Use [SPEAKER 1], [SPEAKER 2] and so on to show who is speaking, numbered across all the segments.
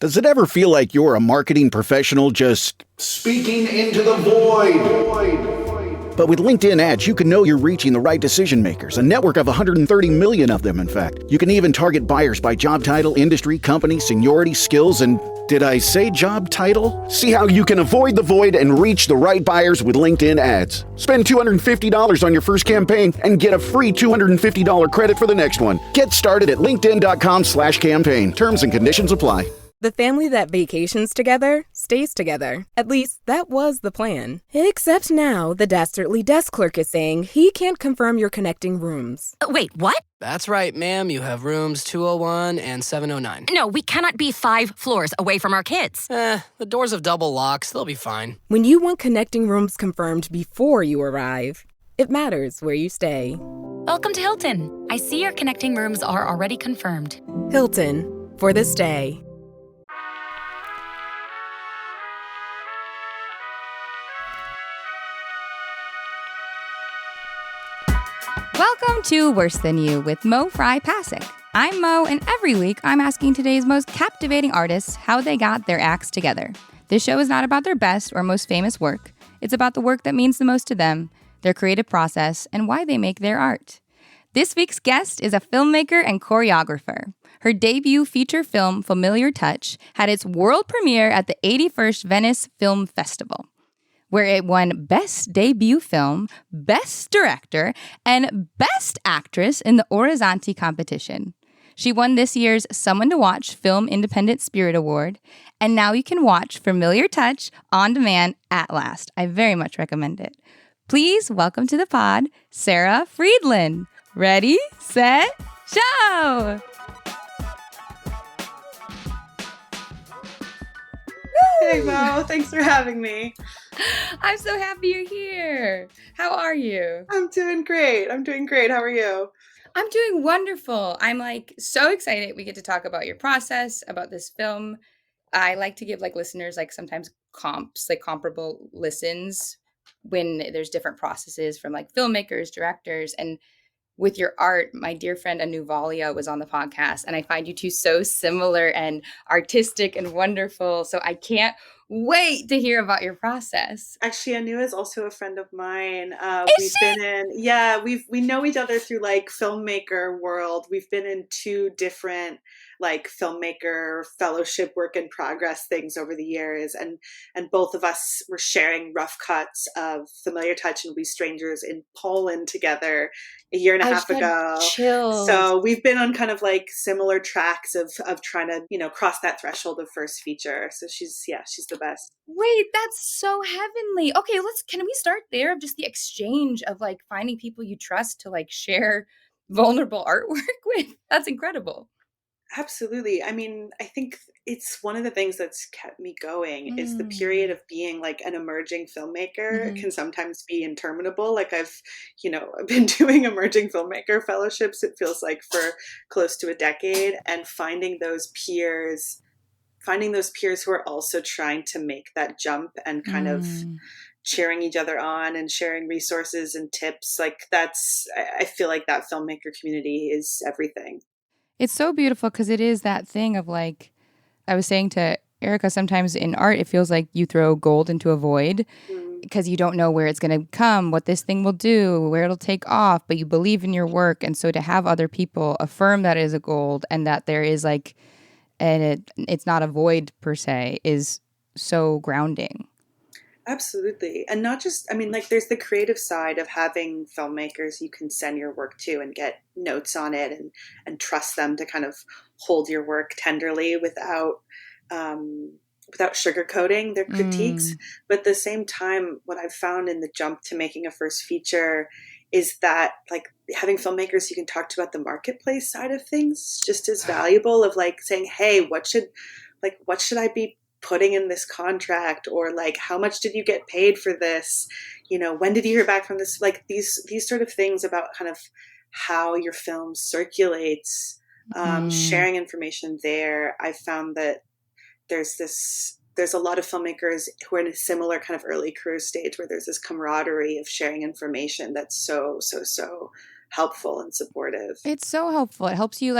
[SPEAKER 1] Does it ever feel like you're a marketing professional just speaking into the void? But with LinkedIn ads, you can know you're reaching the right decision makers, a network of 130 million of them, in fact. You can even target buyers by job title, industry, company, seniority, skills, and did I say job title? See how you can avoid the void and reach the right buyers with LinkedIn ads. Spend $250 on your first campaign and get a free $250 credit for the next one. Get started at linkedin.com/campaign. Terms and conditions apply.
[SPEAKER 2] The family that vacations together stays together. At least, that was the plan. Except now, the dastardly desk clerk is saying he can't confirm your connecting rooms.
[SPEAKER 3] Wait, what?
[SPEAKER 4] That's right, ma'am. You have rooms 201 and 709.
[SPEAKER 3] No, we cannot be 5 floors away from our kids.
[SPEAKER 4] The doors have double locks. They'll be fine.
[SPEAKER 2] When you want connecting rooms confirmed before you arrive, it matters where you stay.
[SPEAKER 5] Welcome to Hilton. I see your connecting rooms are already confirmed.
[SPEAKER 2] Hilton, for this day.
[SPEAKER 6] Welcome to Worse Than You with Mo Fry Pasick. I'm Mo, and every week I'm asking today's most captivating artists how they got their acts together. This show is not about their best or most famous work. It's about the work that means the most to them, their creative process, and why they make their art. This week's guest is a filmmaker and choreographer. Her debut feature film, Familiar Touch, had its world premiere at the 81st Venice Film Festival, where it won Best Debut Film, Best Director, and Best Actress in the Orizzonti competition. She won this year's Someone to Watch Film Independent Spirit Award, and now you can watch Familiar Touch on demand at last. I very much recommend it. Please welcome to the pod, Sarah Friedland. Ready, set, show!
[SPEAKER 7] Hey Mo, thanks for having me.
[SPEAKER 6] I'm so happy you're here. How are you?
[SPEAKER 7] I'm doing great. How are you?
[SPEAKER 6] I'm doing wonderful. I'm so excited we get to talk about your process, about this film. I like to give listeners sometimes comparable listens when there's different processes from filmmakers, directors, and with your art, my dear friend Anu Valia was on the podcast, and I find you two so similar and artistic and wonderful. So I can't wait to hear about your process.
[SPEAKER 7] Actually, Anu is also a friend of mine.
[SPEAKER 6] Is she?
[SPEAKER 7] We know each other through filmmaker world. We've been in 2 different filmmaker fellowship work in progress things over the years, and both of us were sharing rough cuts of Familiar Touch and We Strangers in Poland together a year and a half ago.
[SPEAKER 6] Chills.
[SPEAKER 7] So we've been on kind of similar tracks of trying to cross that threshold of first feature. So she's the best.
[SPEAKER 6] Wait, that's so heavenly. Okay, can we start there of just the exchange of finding people you trust to share vulnerable artwork with? That's incredible.
[SPEAKER 7] Absolutely. I mean, I think it's one of the things that's kept me going is the period of being an emerging filmmaker can sometimes be interminable. I've been doing emerging filmmaker fellowships, it feels like, for close to a decade, and finding those peers who are also trying to make that jump and kind of cheering each other on and sharing resources and tips. I feel like that filmmaker community is everything.
[SPEAKER 6] It's so beautiful because it is that thing of I was saying to Erica, sometimes in art, it feels like you throw gold into a void because you don't know where it's going to come, what this thing will do, where it'll take off, but you believe in your work. And so to have other people affirm that it is a gold and that there is and it's not a void per se is so grounding.
[SPEAKER 7] Absolutely. And not just, there's the creative side of having filmmakers you can send your work to and get notes on it and trust them to kind of hold your work tenderly without sugarcoating their critiques. But at the same time, what I've found in the jump to making a first feature is that having filmmakers you can talk to about the marketplace side of things is just as valuable of saying, hey, what should I be putting in this contract, or how much did you get paid for this, when did you hear back from this, these sort of things about kind of how your film circulates, sharing information there. I found that there's a lot of filmmakers who are in a similar kind of early career stage where there's this camaraderie of sharing information that's so helpful and supportive.
[SPEAKER 6] It's so helpful. It helps you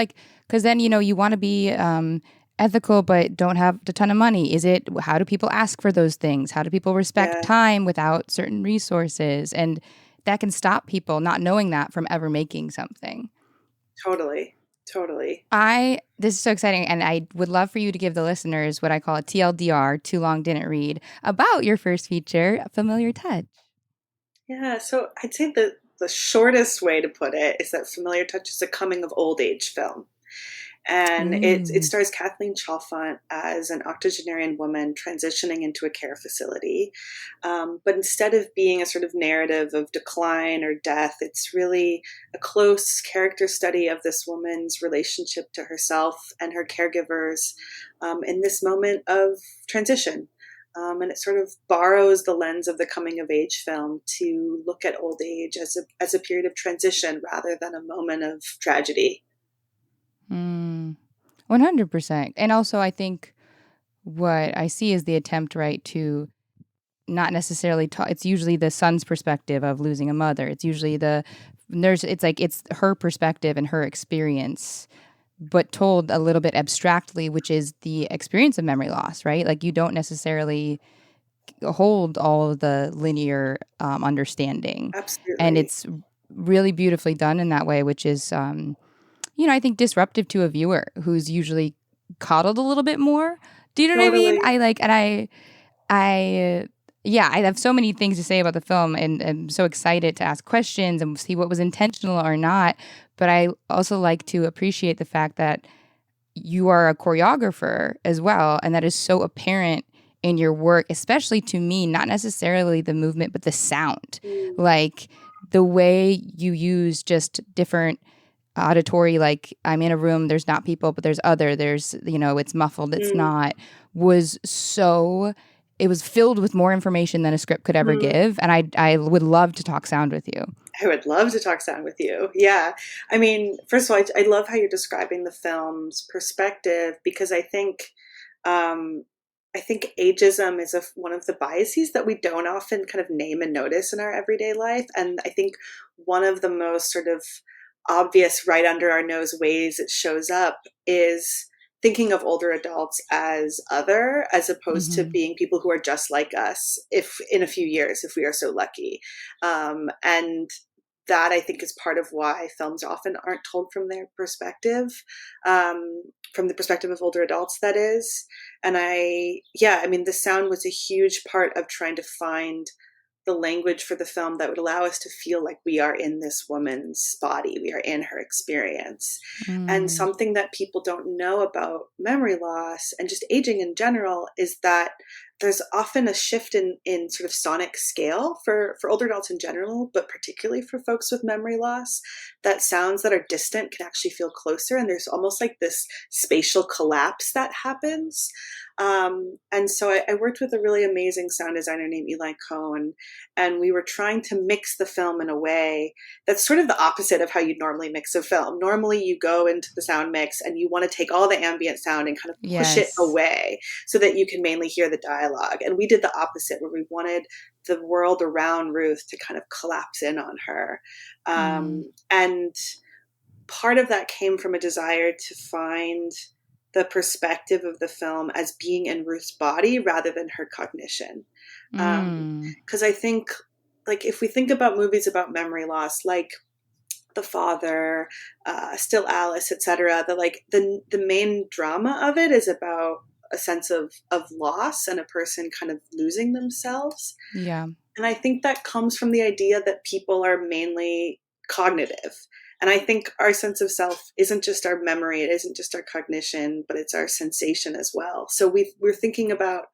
[SPEAKER 6] because then you want to be ethical but don't have a ton of money? Is it, how do people ask for those things? How do people respect
[SPEAKER 7] Yeah.
[SPEAKER 6] time without certain resources? And that can stop people not knowing that from ever making something.
[SPEAKER 7] Totally.
[SPEAKER 6] This is so exciting, and I would love for you to give the listeners what I call a TLDR, too long didn't read, about your first feature, Familiar Touch.
[SPEAKER 7] Yeah, so I'd say the shortest way to put it is that Familiar Touch is a coming of old age film. And it stars Kathleen Chalfant as an octogenarian woman transitioning into a care facility. But instead of being a sort of narrative of decline or death, it's really a close character study of this woman's relationship to herself and her caregivers in this moment of transition. And it sort of borrows the lens of the coming of age film to look at old age as a period of transition rather than a moment of tragedy.
[SPEAKER 6] 100%. And also, I think what I see is the attempt, right, to not necessarily talk. It's usually the son's perspective of losing a mother. It's usually the nurse. It's like it's her perspective and her experience, but told a little bit abstractly, which is the experience of memory loss, right? Like you don't necessarily hold all of the linear understanding.
[SPEAKER 7] Absolutely.
[SPEAKER 6] And it's really beautifully done in that way, which is, I think disruptive to a viewer who's usually coddled a little bit more. Do you know what I mean? I have so many things to say about the film, and I'm so excited to ask questions and see what was intentional or not. But I also like to appreciate the fact that you are a choreographer as well, and that is so apparent in your work, especially to me, not necessarily the movement, but the sound. Like the way you use just different auditory, like I'm in a room, there's not people, but there's other, there's, it's muffled, it's not, was so, it was filled with more information than a script could ever give. And I would love to talk sound with you.
[SPEAKER 7] I would love to talk sound with you. Yeah. I mean, first of all, I love how you're describing the film's perspective, because I think ageism is one of the biases that we don't often kind of name and notice in our everyday life. And I think one of the most sort of obvious, right under our nose ways it shows up is thinking of older adults as other, as opposed to being people who are just like us, if in a few years, if we are so lucky. And that, I think, is part of why films often aren't told from their perspective, from the perspective of older adults, that is. And the sound was a huge part of trying to find the language for the film that would allow us to feel like we are in this woman's body, we are in her experience. And something that people don't know about memory loss and just aging in general is that there's often a shift in sort of sonic scale for older adults in general, but particularly for folks with memory loss, that sounds that are distant can actually feel closer. And there's almost like this spatial collapse that happens. And so I worked with a really amazing sound designer named Eli Cohn, and we were trying to mix the film in a way that's sort of the opposite of how you'd normally mix a film. Normally you go into the sound mix and you want to take all the ambient sound and kind of push it away so that you can mainly hear the dialogue. And we did the opposite, where we wanted the world around Ruth to kind of collapse in on her. And part of that came from a desire to find the perspective of the film as being in Ruth's body rather than her cognition. Because I think, like, if we think about movies about memory loss, like The Father, Still Alice, etc., the main drama of it is about a sense of loss and a person kind of losing themselves.
[SPEAKER 6] Yeah.
[SPEAKER 7] And I think that comes from the idea that people are mainly cognitive. And I think our sense of self isn't just our memory, it isn't just our cognition, but it's our sensation as well. So we're thinking about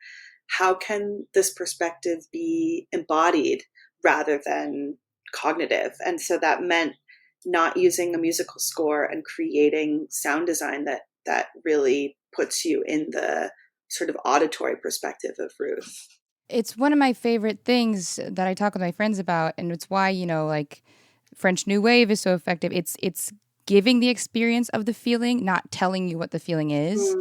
[SPEAKER 7] how can this perspective be embodied rather than cognitive. And so that meant not using a musical score and creating sound design that really puts you in the sort of auditory perspective of Ruth.
[SPEAKER 6] It's one of my favorite things that I talk with my friends about, and it's why, like French New Wave is so effective. It's giving the experience of the feeling, not telling you what the feeling is.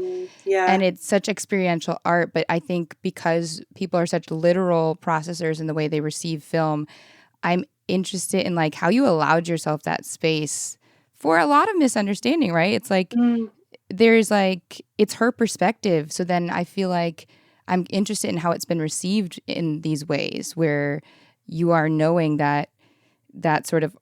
[SPEAKER 6] And it's such experiential art, but I think because people are such literal processors in the way they receive film, I'm interested in like how you allowed yourself that space for a lot of misunderstanding, right? It's like there's like, it's her perspective. So then I feel like I'm interested in how it's been received in these ways where you are knowing that sort of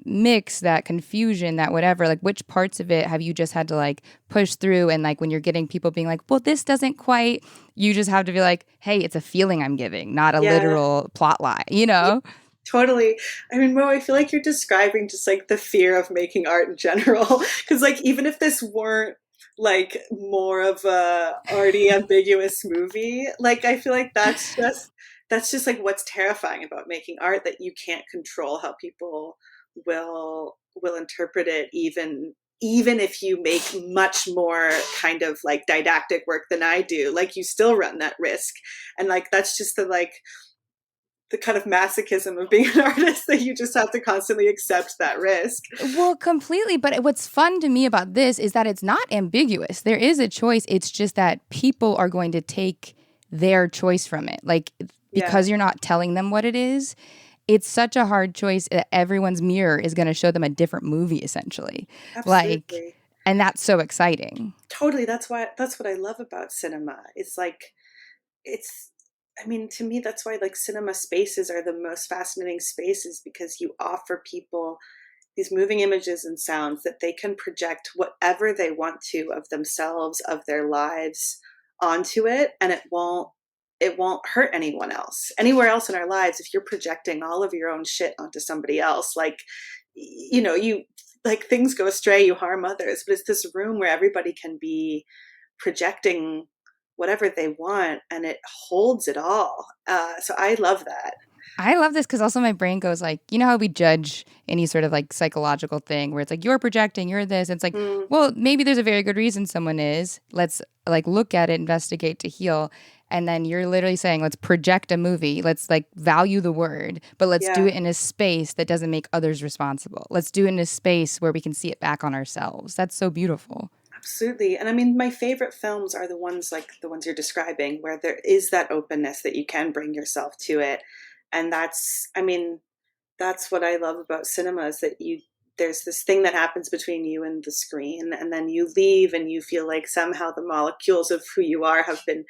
[SPEAKER 6] mix, that confusion, that whatever, like which parts of it have you just had to like push through, and like when you're getting people being like, well, this doesn't quite, you just have to be like, hey, it's a feeling I'm giving, not a literal plot line, you know?
[SPEAKER 7] Totally. I mean, Mo, I feel like you're describing just like the fear of making art in general. Because like even if this weren't like more of a already ambiguous movie, like I feel like that's just like what's terrifying about making art, that you can't control how people will interpret it, even if you make much more kind of like didactic work than I do, like you still run that risk. And like that's just the kind of masochism of being an artist, that you just have to constantly accept that risk.
[SPEAKER 6] Well, completely. But what's fun to me about this is that it's not ambiguous. There is a choice. It's just that people are going to take their choice from it. Like, because you're not telling them what it is, it's such a hard choice that everyone's mirror is going to show them a different movie, essentially.
[SPEAKER 7] Absolutely.
[SPEAKER 6] Like, and that's so exciting.
[SPEAKER 7] Totally. That's what I love about cinema. It's like, I mean, to me, that's why like cinema spaces are the most fascinating spaces, because you offer people these moving images and sounds that they can project whatever they want to of themselves, of their lives onto it. And it won't hurt anyone else anywhere else in our lives. If you're projecting all of your own shit onto somebody else, like, you like things go astray, you harm others. But it's this room where everybody can be projecting whatever they want, and it holds it all. So I love that.
[SPEAKER 6] I love this because also my brain goes like, you know how we judge any sort of like psychological thing where it's like, you're projecting, you're this. It's like, well, maybe there's a very good reason someone is. Let's like look at it, investigate to heal. And then you're literally saying, let's project a movie. Let's like value the word, but let's do it in a space that doesn't make others responsible. Let's do it in a space where we can see it back on ourselves. That's so beautiful.
[SPEAKER 7] Absolutely. And I mean, my favorite films are the ones like the ones you're describing, where there is that openness that you can bring yourself to it. And that's what I love about cinema, is that there's this thing that happens between you and the screen, and then you leave and you feel like somehow the molecules of who you are have been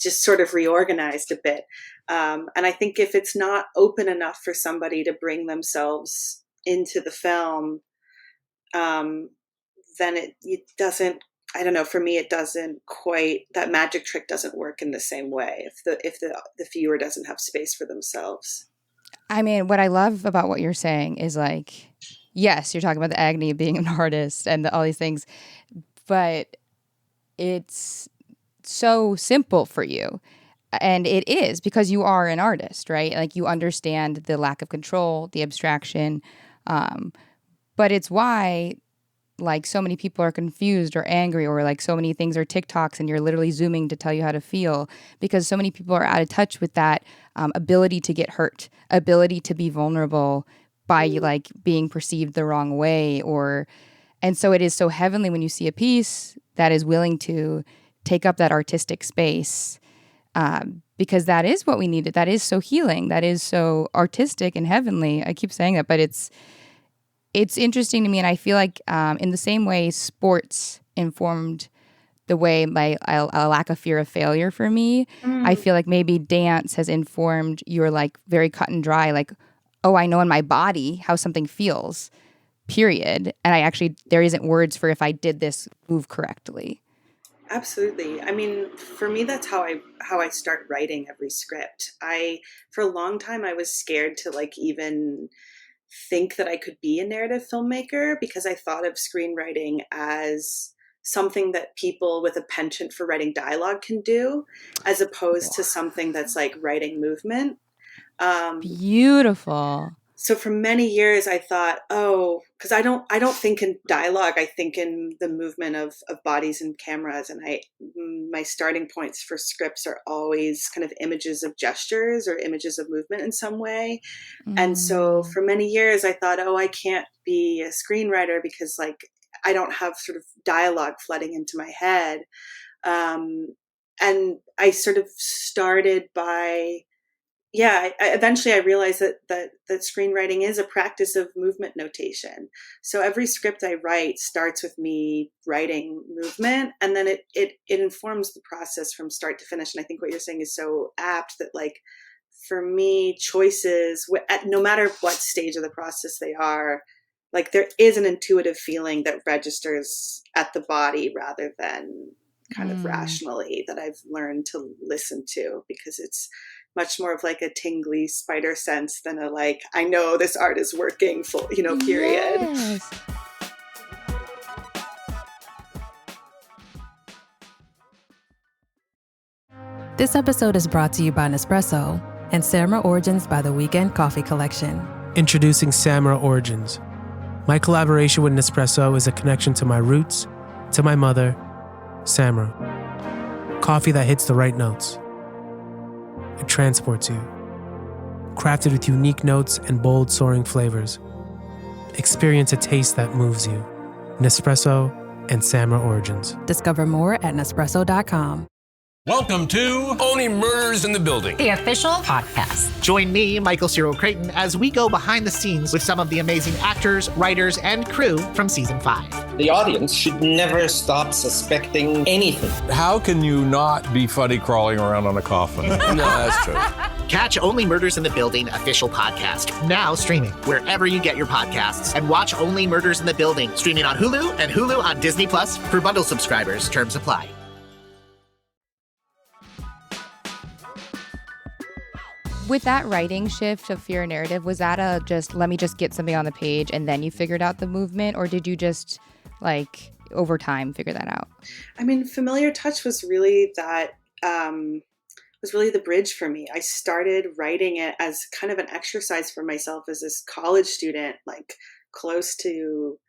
[SPEAKER 7] just sort of reorganized a bit. And I think if it's not open enough for somebody to bring themselves into the film, then it doesn't, I don't know, for me it doesn't quite, that magic trick doesn't work in the same way if the viewer doesn't have space for themselves.
[SPEAKER 6] I mean, what I love about what you're saying is like, yes, you're talking about the agony of being an artist and all these things, but it's so simple for you. And it is, because you are an artist, right? Like you understand the lack of control, the abstraction. But it's why like so many people are confused or angry, or like so many things are TikToks and you're literally zooming to tell you how to feel, because so many people are out of touch with that ability to get hurt, ability to be vulnerable by like being perceived the wrong way. And so it is so heavenly when you see a piece that is willing to take up that artistic space, because that is what we needed. That is so healing. That is so artistic and heavenly. I keep saying that, but it's interesting to me, and I feel like in the same way sports informed the way my a lack of fear of failure for me, I feel like maybe dance has informed your like very cut and dry, like, oh, I know in my body how something feels, period. And there isn't words for if I did this move correctly.
[SPEAKER 7] Absolutely. I mean, for me, that's how I start writing every script. For a long time, I was scared to like even think that I could be a narrative filmmaker, because I thought of screenwriting as something that people with a penchant for writing dialogue can do, as opposed to something that's like writing movement.
[SPEAKER 6] Beautiful.
[SPEAKER 7] So for many years I thought, because I don't think in dialogue, I think in the movement of bodies and cameras. And my starting points for scripts are always kind of images of gestures or images of movement in some way. And so for many years I thought, I can't be a screenwriter because like I don't have sort of dialogue flooding into my head. And I sort of started by eventually I realized that screenwriting is a practice of movement notation. So every script I write starts with me writing movement, and then it informs the process from start to finish. And I think what you're saying is so apt, that like for me, choices at no matter what stage of the process they are, like there is an intuitive feeling that registers at the body rather than kind of rationally, that I've learned to listen to, because it's much more of like a tingly spider sense than a like, I know this art is working, full, period.
[SPEAKER 6] Yes.
[SPEAKER 8] This episode is brought to you by Nespresso and Samra Origins by the Weekend Coffee Collection.
[SPEAKER 9] Introducing Samra Origins. My collaboration with Nespresso is a connection to my roots, to my mother, Samra. Coffee that hits the right notes. It transports you. Crafted with unique notes and bold, soaring flavors. Experience a taste that moves you. Nespresso and Samra Origins.
[SPEAKER 8] Discover more at Nespresso.com.
[SPEAKER 10] Welcome to Only Murders in the Building,
[SPEAKER 5] The official podcast.
[SPEAKER 11] Join me, Michael Cyril Creighton, as we go behind the scenes with some of the amazing actors, writers, and crew from season 5.
[SPEAKER 12] The audience should never stop suspecting anything.
[SPEAKER 10] How can you not be funny crawling around on a coffin? No, that's true.
[SPEAKER 11] Catch Only Murders in the Building official podcast, now streaming wherever you get your podcasts. And watch Only Murders in the Building, streaming on Hulu and Hulu on Disney Plus for bundle subscribers. Terms apply.
[SPEAKER 6] With that writing shift of fear narrative, was that a just let me just get something on the page and then you figured out the movement, or did you just like over time figure that out?
[SPEAKER 7] I mean, Familiar Touch was really the bridge for me. I started writing it as kind of an exercise for myself as this college student, like close to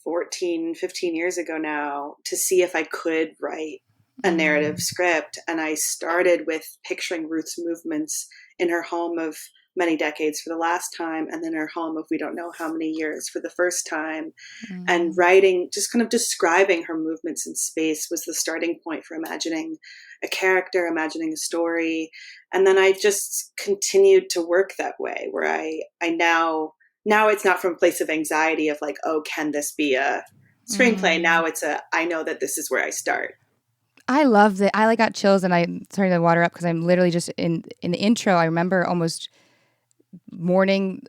[SPEAKER 7] 14, 15 years ago now, to see if I could write a narrative script. And I started with picturing Ruth's movements in her home of many decades for the last time, and then her home of we don't know how many years for the first time. And writing, just kind of describing her movements in space, was the starting point for imagining a character, imagining a story. And then I just continued to work that way, where I now it's not from a place of anxiety of like, oh, can this be a screenplay? Now it's I know that this is where I start.
[SPEAKER 6] I love that. I like got chills and I'm starting to water up because I'm literally just in the intro. I remember almost mourning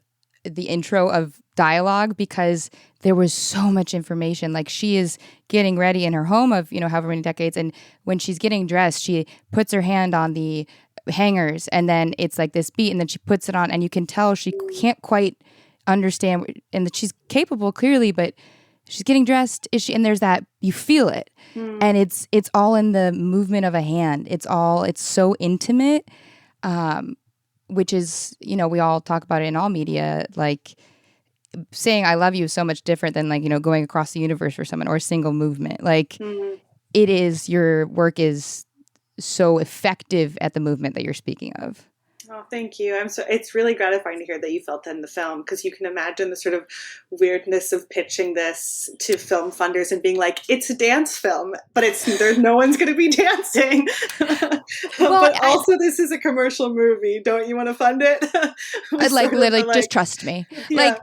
[SPEAKER 6] the intro of dialogue because there was so much information. Like she is getting ready in her home of, however many decades. And when she's getting dressed, she puts her hand on the hangers and then it's like this beat and then she puts it on and you can tell she can't quite understand and that she's capable clearly, but she's getting dressed. Is she? And there's that, you feel it. And it's all in the movement of a hand. It's so intimate, which is, we all talk about it in all media, like saying I love you is so much different than like, going across the universe for someone or a single movement. Like it is, your work is so effective at the movement that you're speaking of.
[SPEAKER 7] Oh, thank you. It's really gratifying to hear that you felt that in the film, because you can imagine the sort of weirdness of pitching this to film funders and being like, it's a dance film, but there's no one's going to be dancing. But also this is a commercial movie. Don't you want to fund it?
[SPEAKER 6] Just trust me.
[SPEAKER 7] Yeah.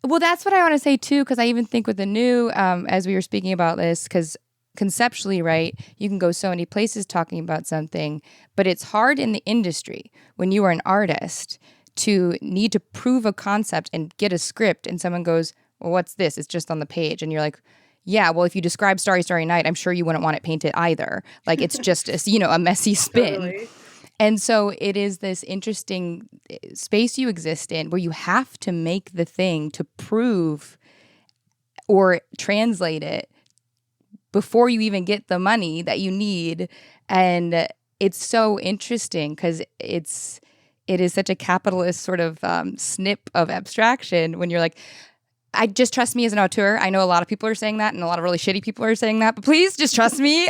[SPEAKER 6] Well, that's what I want to say too, because I even think with the new, as we were speaking about this, because conceptually, right, you can go so many places talking about something, but it's hard in the industry when you are an artist to need to prove a concept and get a script and someone goes, well, what's this? It's just on the page. And you're like, yeah, well, if you describe Starry, Starry Night, I'm sure you wouldn't want it painted either. Like it's just, a messy spin.
[SPEAKER 7] Totally.
[SPEAKER 6] And so it is this interesting space you exist in where you have to make the thing to prove or translate it before you even get the money that you need. And it's so interesting because it is such a capitalist sort of snip of abstraction when you're like, I just trust me as an auteur. I know a lot of people are saying that and a lot of really shitty people are saying that, but please just trust me.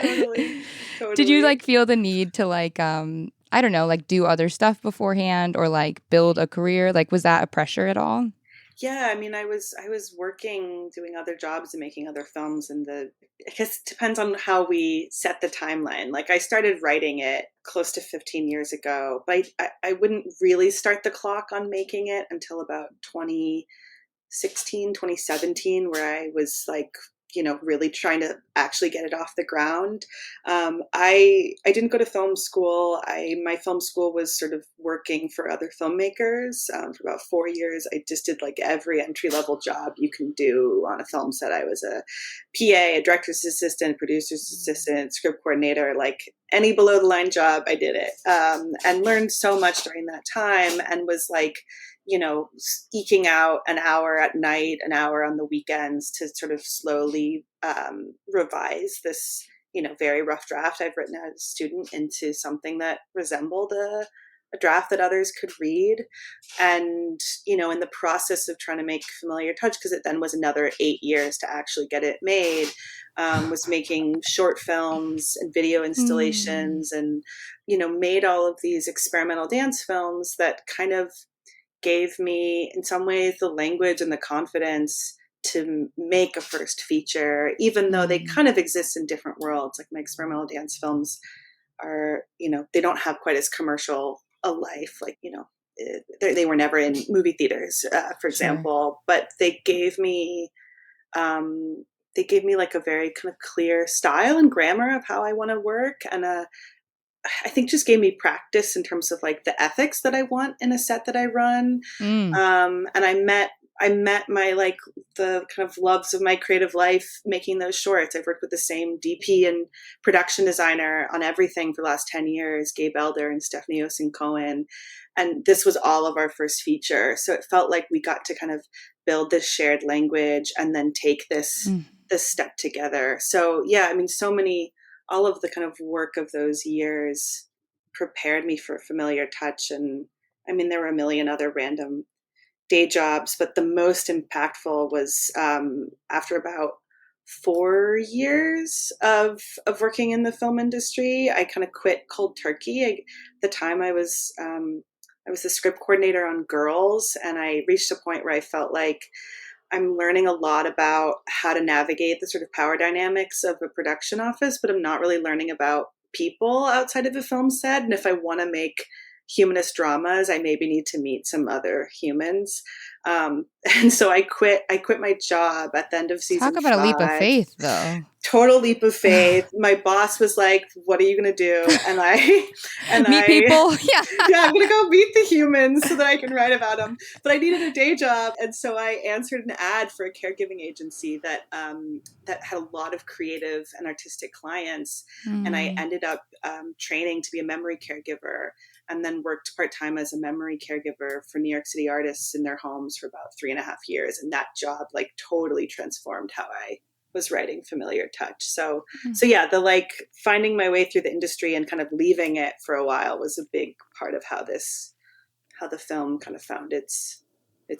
[SPEAKER 7] Totally.
[SPEAKER 6] Did you feel the need to I don't know, do other stuff beforehand or build a career? Was that a pressure at all?
[SPEAKER 7] Yeah, I mean, I was working, doing other jobs and making other films, and I guess it depends on how we set the timeline. I started writing it close to 15 years ago, but I wouldn't really start the clock on making it until about 2016, 2017, where I was like, really trying to actually get it off the ground. I didn't go to film school. My film school was sort of working for other filmmakers for about 4 years. I just did like every entry-level job you can do on a film set. I was a PA, a director's assistant, producer's assistant, script coordinator, like any below the line job, I did it, and learned so much during that time, and was like, eking out an hour at night, an hour on the weekends to sort of slowly revise this, very rough draft I've written as a student into something that resembled a draft that others could read. And, in the process of trying to make Familiar Touch, because it then was another 8 years to actually get it made, was making short films and video installations and, made all of these experimental dance films that kind of gave me, in some ways, the language and the confidence to make a first feature, even though they kind of exist in different worlds. Like my experimental dance films are, they don't have quite as commercial a life. Like, they were never in movie theaters, for example, but they gave me like a very kind of clear style and grammar of how I want to work, and I think just gave me practice in terms of like the ethics that I want in a set that I run. And I met my, like, the kind of loves of my creative life making those shorts. I've worked with the same DP and production designer on everything for the last 10 years, Gabe Elder and Stephanie Osen-Cohen. And this was all of our first feature. So it felt like we got to kind of build this shared language and then take this step together. So yeah, I mean, all of the kind of work of those years prepared me for Familiar Touch. And I mean, there were a million other random day jobs, but the most impactful was after about 4 years of working in the film industry, I kind of quit cold turkey. At the time I was the script coordinator on Girls, and I reached a point where I felt like I'm learning a lot about how to navigate the sort of power dynamics of a production office, but I'm not really learning about people outside of a film set. And if I want to make humanist dramas, I maybe need to meet some other humans. And so I quit my job at the end of season 5.
[SPEAKER 6] Talk about a leap of faith, though.
[SPEAKER 7] Total leap of faith. My boss was like, "What are you going to do?" And
[SPEAKER 6] meet people. Yeah.
[SPEAKER 7] Yeah, I'm going to go meet the humans so that I can write about them. But I needed a day job. And so I answered an ad for a caregiving agency that had a lot of creative and artistic clients. And I ended up training to be a memory caregiver, and then worked part-time as a memory caregiver for New York City artists in their homes for about 3.5 years. And that job like totally transformed how I was writing Familiar Touch. So yeah, the like finding my way through the industry and kind of leaving it for a while was a big part of how the film kind of found its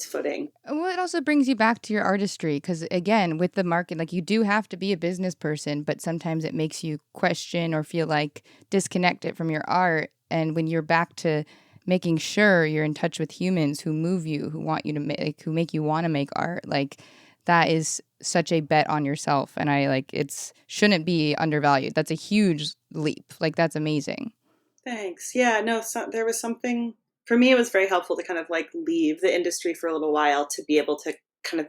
[SPEAKER 7] footing.
[SPEAKER 6] Well, it also brings you back to your artistry, because again, with the market, like you do have to be a business person, but sometimes it makes you question or feel like disconnected from your art. And when you're back to making sure you're in touch with humans who move you, who want you to make, who make you want to make art, like that is such a bet on yourself. And shouldn't be undervalued. That's a huge leap. Like that's amazing.
[SPEAKER 7] Thanks. Yeah, no, there was something, for me, it was very helpful to kind of like leave the industry for a little while to be able to kind of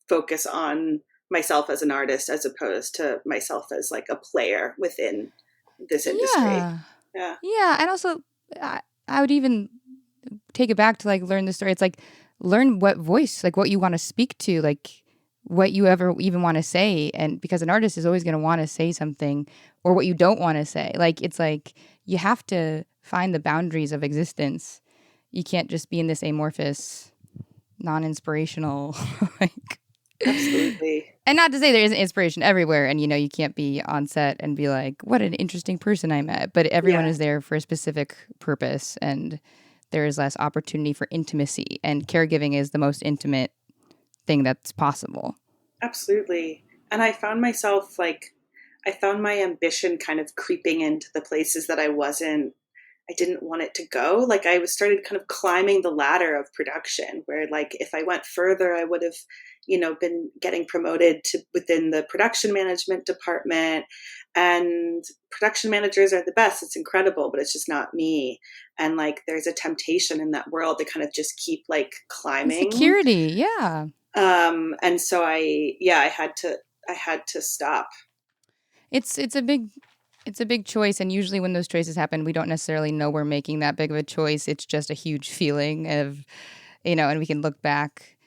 [SPEAKER 7] focus on myself as an artist as opposed to myself as like a player within this industry.
[SPEAKER 6] Yeah. And also I would even take it back to like learn the story. It's like learn what voice, like what you want to speak to, like what you ever even want to say. And because an artist is always going to want to say something, or what you don't want to say. Like it's like you have to find the boundaries of existence. You can't just be in this amorphous, non-inspirational like
[SPEAKER 7] Absolutely.
[SPEAKER 6] And not to say there isn't inspiration everywhere, and you can't be on set and be like, what an interesting person I met, but everyone is there for a specific purpose, and there is less opportunity for intimacy, and caregiving is the most intimate thing that's possible.
[SPEAKER 7] Absolutely. And I found myself my ambition kind of creeping into the places that I didn't want it to go. Like I started kind of climbing the ladder of production, where like if I went further, I would have, been getting promoted to within the production management department. And production managers are the best. It's incredible, but it's just not me. And like, there's a temptation in that world to kind of just keep like climbing.
[SPEAKER 6] Security, yeah.
[SPEAKER 7] And so I had to stop.
[SPEAKER 6] It's a big choice, and usually when those choices happen, we don't necessarily know we're making that big of a choice. It's just a huge feeling of, and we can look back.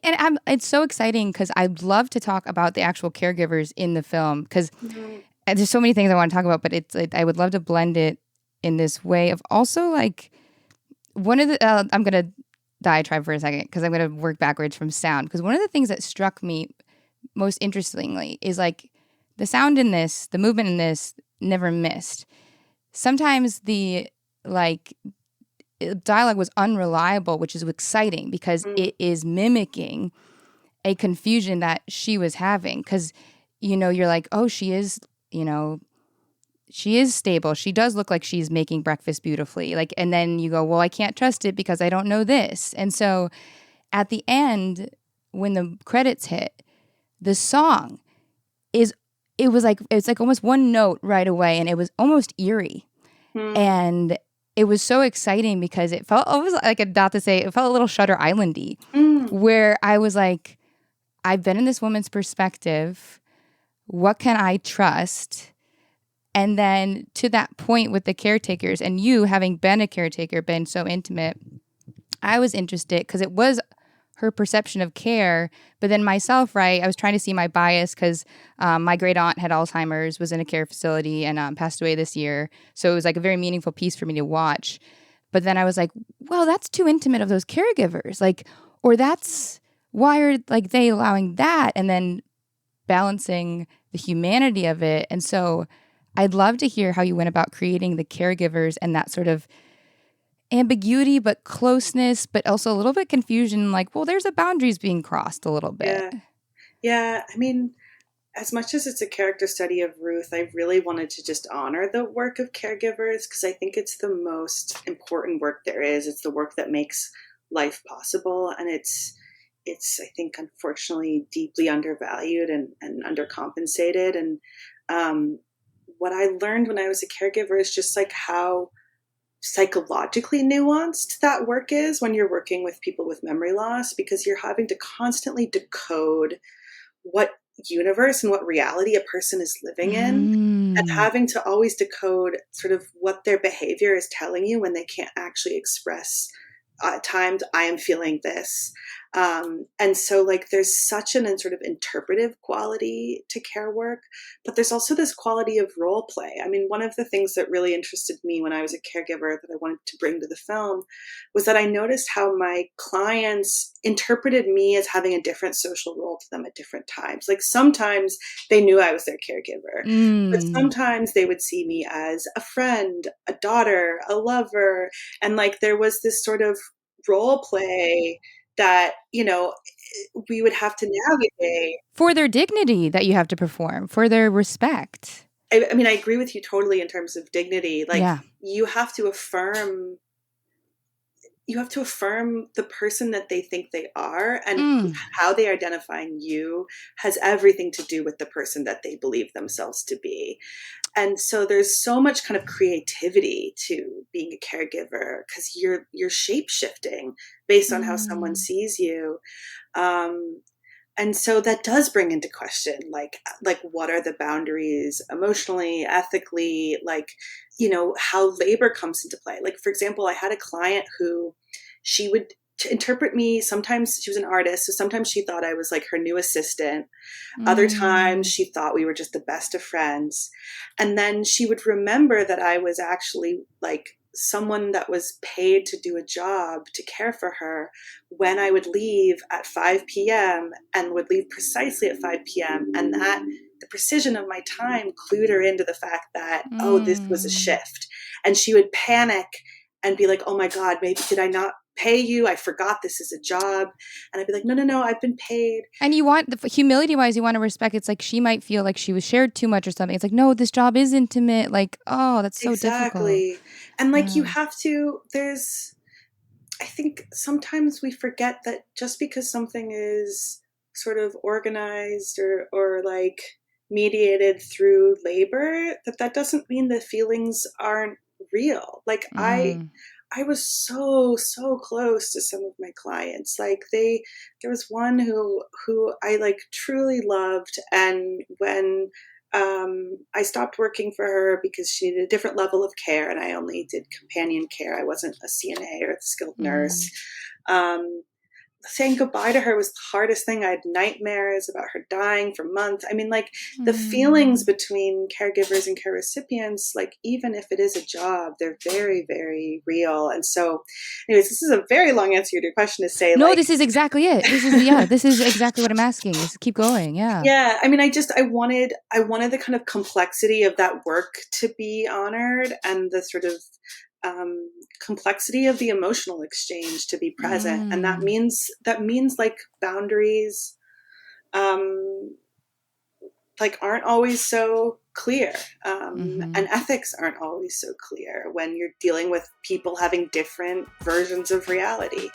[SPEAKER 6] And it's so exciting because I'd love to talk about the actual caregivers in the film because there's so many things I want to talk about, but I would love to blend it in this way of also like one of the I'm gonna diatribe for a second because I'm gonna work backwards from sound, because one of the things that struck me most interestingly is like the sound in this, the movement in this never missed. Sometimes the like dialogue was unreliable, which is exciting because it is mimicking a confusion that she was having. Because, you're like, oh, she is stable. She does look like she's making breakfast beautifully. Like, and then you go, well, I can't trust it because I don't know this. And so at the end, when the credits hit, the song it's like almost one note right away, and it was almost eerie. And it was so exciting because it felt almost like it felt a little Shutter Island-y, where I was like, I've been in this woman's perspective. What can I trust? And then to that point with the caretakers, and you having been a caretaker, been so intimate, I was interested because it was her perception of care, but then myself, right, I was trying to see my bias because my great aunt had Alzheimer's, was in a care facility, and passed away this year. So it was like a very meaningful piece for me to watch. But then I was like, well, that's too intimate of those caregivers. Like, or why are like they allowing that? And then balancing the humanity of it. And so I'd love to hear how you went about creating the caregivers and that sort of ambiguity, but closeness, but also a little bit confusion. Like, well, there's boundaries being crossed a little bit.
[SPEAKER 7] Yeah. I mean, as much as it's a character study of Ruth, I really wanted to just honor the work of caregivers because I think it's the most important work there is. It's the work that makes life possible. And it's I think, unfortunately, deeply undervalued and undercompensated. And what I learned when I was a caregiver is just like how psychologically nuanced that work is when you're working with people with memory loss, because you're having to constantly decode what universe and what reality a person is living in, and having to always decode sort of what their behavior is telling you when they can't actually express at times, I am feeling this. And so like there's such an sort of interpretive quality to care work, but there's also this quality of role play. I mean, one of the things that really interested me when I was a caregiver that I wanted to bring to the film was that I noticed how my clients interpreted me as having a different social role to them at different times. Like sometimes they knew I was their caregiver, but sometimes they would see me as a friend, a daughter, a lover. And like there was this sort of role play that, we would have to navigate.
[SPEAKER 6] For their dignity that you have to perform, for their respect.
[SPEAKER 7] I mean, I agree with you totally in terms of dignity. Like you have to affirm the person that they think they are, and how they identify you has everything to do with the person that they believe themselves to be. And so there's so much kind of creativity to being a caregiver because you're shape-shifting based on how someone sees you. And so that does bring into question, like what are the boundaries emotionally, ethically, like, how labor comes into play. Like, for example, I had a client who she would interpret me. Sometimes she was an artist, so sometimes she thought I was like her new assistant. Other times she thought we were just the best of friends. And then she would remember that I was actually like someone that was paid to do a job to care for her when I would leave at 5 p.m. and would leave precisely at 5 p.m. And that the precision of my time clued her into the fact that, oh, this was a shift. And she would panic and be like, oh my God, maybe did I not pay you? I forgot this is a job. And I'd be like, no, I've been paid.
[SPEAKER 6] And you want, humility wise, you want to respect. It's like she might feel like she was shared too much or something. It's like, no, this job is intimate. Like, oh, that's so difficult.
[SPEAKER 7] And like you have to, I think sometimes we forget that just because something is sort of organized or like mediated through labor, that doesn't mean the feelings aren't real. Like I was so close to some of my clients. Like there was one who I like truly loved, and when I stopped working for her because she needed a different level of care, and I only did companion care. I wasn't a CNA or a skilled nurse. Saying goodbye to her was the hardest thing. I had nightmares about her dying for months. I mean, like the feelings between caregivers and care recipients, like even if it is a job, they're very, very real. And so anyways, this is a very long answer to your question to say,
[SPEAKER 6] no,
[SPEAKER 7] like,
[SPEAKER 6] this is exactly it. This is exactly what I'm asking. Just keep going. Yeah.
[SPEAKER 7] Yeah. I mean, I wanted the kind of complexity of that work to be honored, and the sort of complexity of the emotional exchange to be present. And that means like boundaries like aren't always so clear, and ethics aren't always so clear when you're dealing with people having different versions of reality.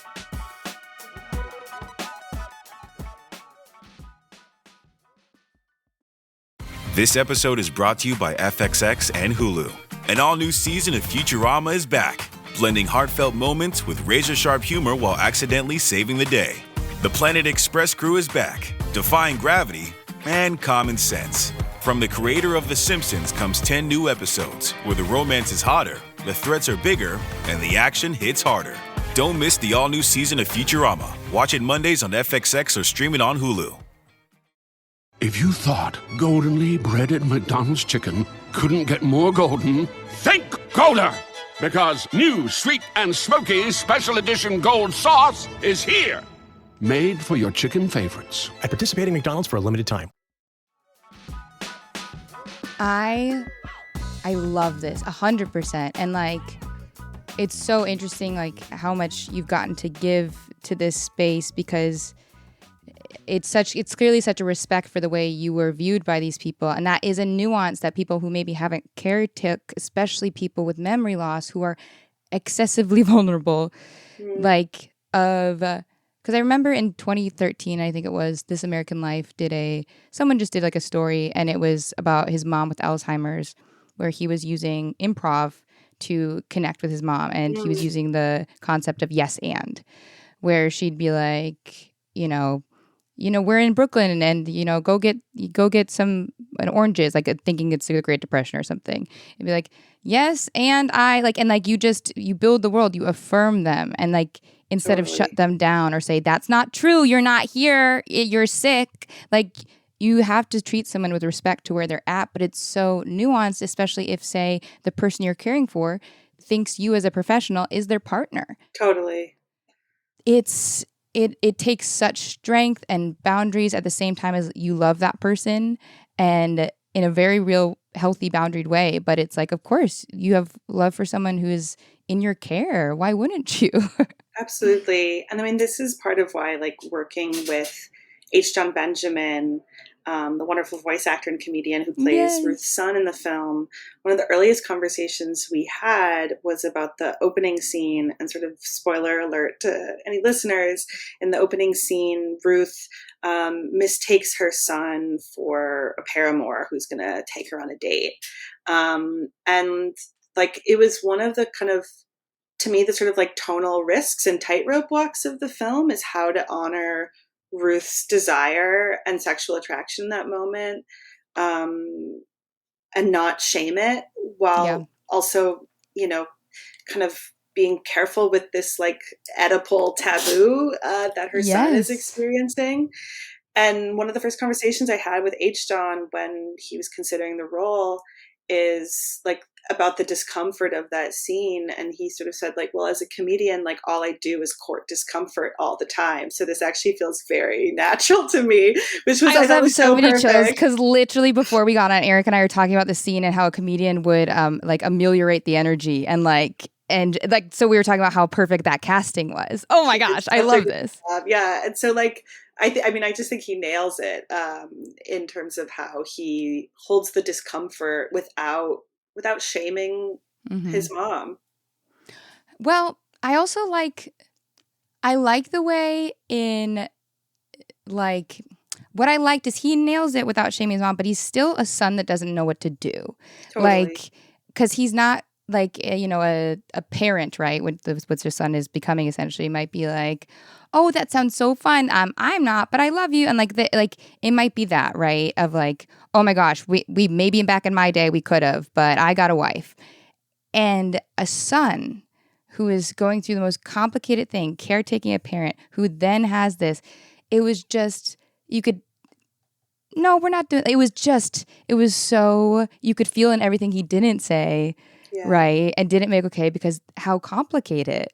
[SPEAKER 13] This episode is brought to you by FXX and Hulu. An all-new season of Futurama is back, blending heartfelt moments with razor-sharp humor while accidentally saving the day. The Planet Express crew is back, defying gravity and common sense. From the creator of The Simpsons comes 10 new episodes where the romance is hotter, the threats are bigger, and the action hits harder. Don't miss the all-new season of Futurama. Watch it Mondays on FXX or stream it on Hulu.
[SPEAKER 14] If you thought goldenly breaded McDonald's chicken couldn't get more golden, think Golder! Because new sweet and smoky special edition gold sauce is here. Made for your chicken favorites.
[SPEAKER 15] At participating McDonald's for a limited time.
[SPEAKER 6] I love this 100%. And like, it's so interesting, like how much you've gotten to give to this space, because it's clearly such a respect for the way you were viewed by these people. And that is a nuance that people who maybe haven't cared took, especially people with memory loss who are excessively vulnerable, because I remember in 2013, I think it was, This American Life someone just did like a story, and it was about his mom with Alzheimer's, where he was using improv to connect with his mom. And he was using the concept of yes and, where she'd be like, we're in Brooklyn, and go get some oranges, like thinking it's the Great Depression or something. It'd be like, yes, and you build the world, you affirm them, and like instead of shut them down or say that's not true, you're not here, you're sick. Like you have to treat someone with respect to where they're at, but it's so nuanced, especially if, say, the person you're caring for thinks you as a professional is their partner.
[SPEAKER 7] Totally.
[SPEAKER 6] It takes such strength and boundaries at the same time as you love that person, and in a very real, healthy, boundaried way. But it's like, of course, you have love for someone who is in your care. Why wouldn't you?
[SPEAKER 7] Absolutely. And I mean, this is part of why, like, working with H. John Benjamin, the wonderful voice actor and comedian who plays Ruth's son in the film, one of the earliest conversations we had was about the opening scene, and sort of spoiler alert to any listeners, in the opening scene, Ruth mistakes her son for a paramour who's going to take her on a date. And like, it was one of the kind of, to me, the sort of like tonal risks and tightrope walks of the film is how to honor Ruth's desire and sexual attraction in that moment, and not shame it, while also, kind of being careful with this like Oedipal taboo that her son is experiencing. And one of the first conversations I had with H. John when he was considering the role is like about the discomfort of that scene. And he sort of said, like, well, as a comedian, like all I do is court discomfort all the time. So this actually feels very natural to me, which was, I
[SPEAKER 6] have so many
[SPEAKER 7] perfect.
[SPEAKER 6] chills, because literally before we got on, Eric and I were talking about the scene and how a comedian would like ameliorate the energy, and so we were talking about how perfect that casting was. Oh my gosh, I love this.
[SPEAKER 7] Yeah. And so like, I just think he nails it in terms of how he holds the discomfort without shaming his mom.
[SPEAKER 6] Well, I also like the way in like what I liked is he nails it without shaming his mom, but he's still a son that doesn't know what to do.
[SPEAKER 7] Totally.
[SPEAKER 6] Like, because he's not like, a parent, right? What your son is becoming essentially might be like, oh, that sounds so fun. I'm not, but I love you. And like, it might be that, right? Of like, oh my gosh, we maybe back in my day we could have, but I got a wife. And a son who is going through the most complicated thing, caretaking a parent, who then has this, it was just, no, we're not doing, it was so, you could feel in everything he didn't say, right? And didn't make okay because how complicated.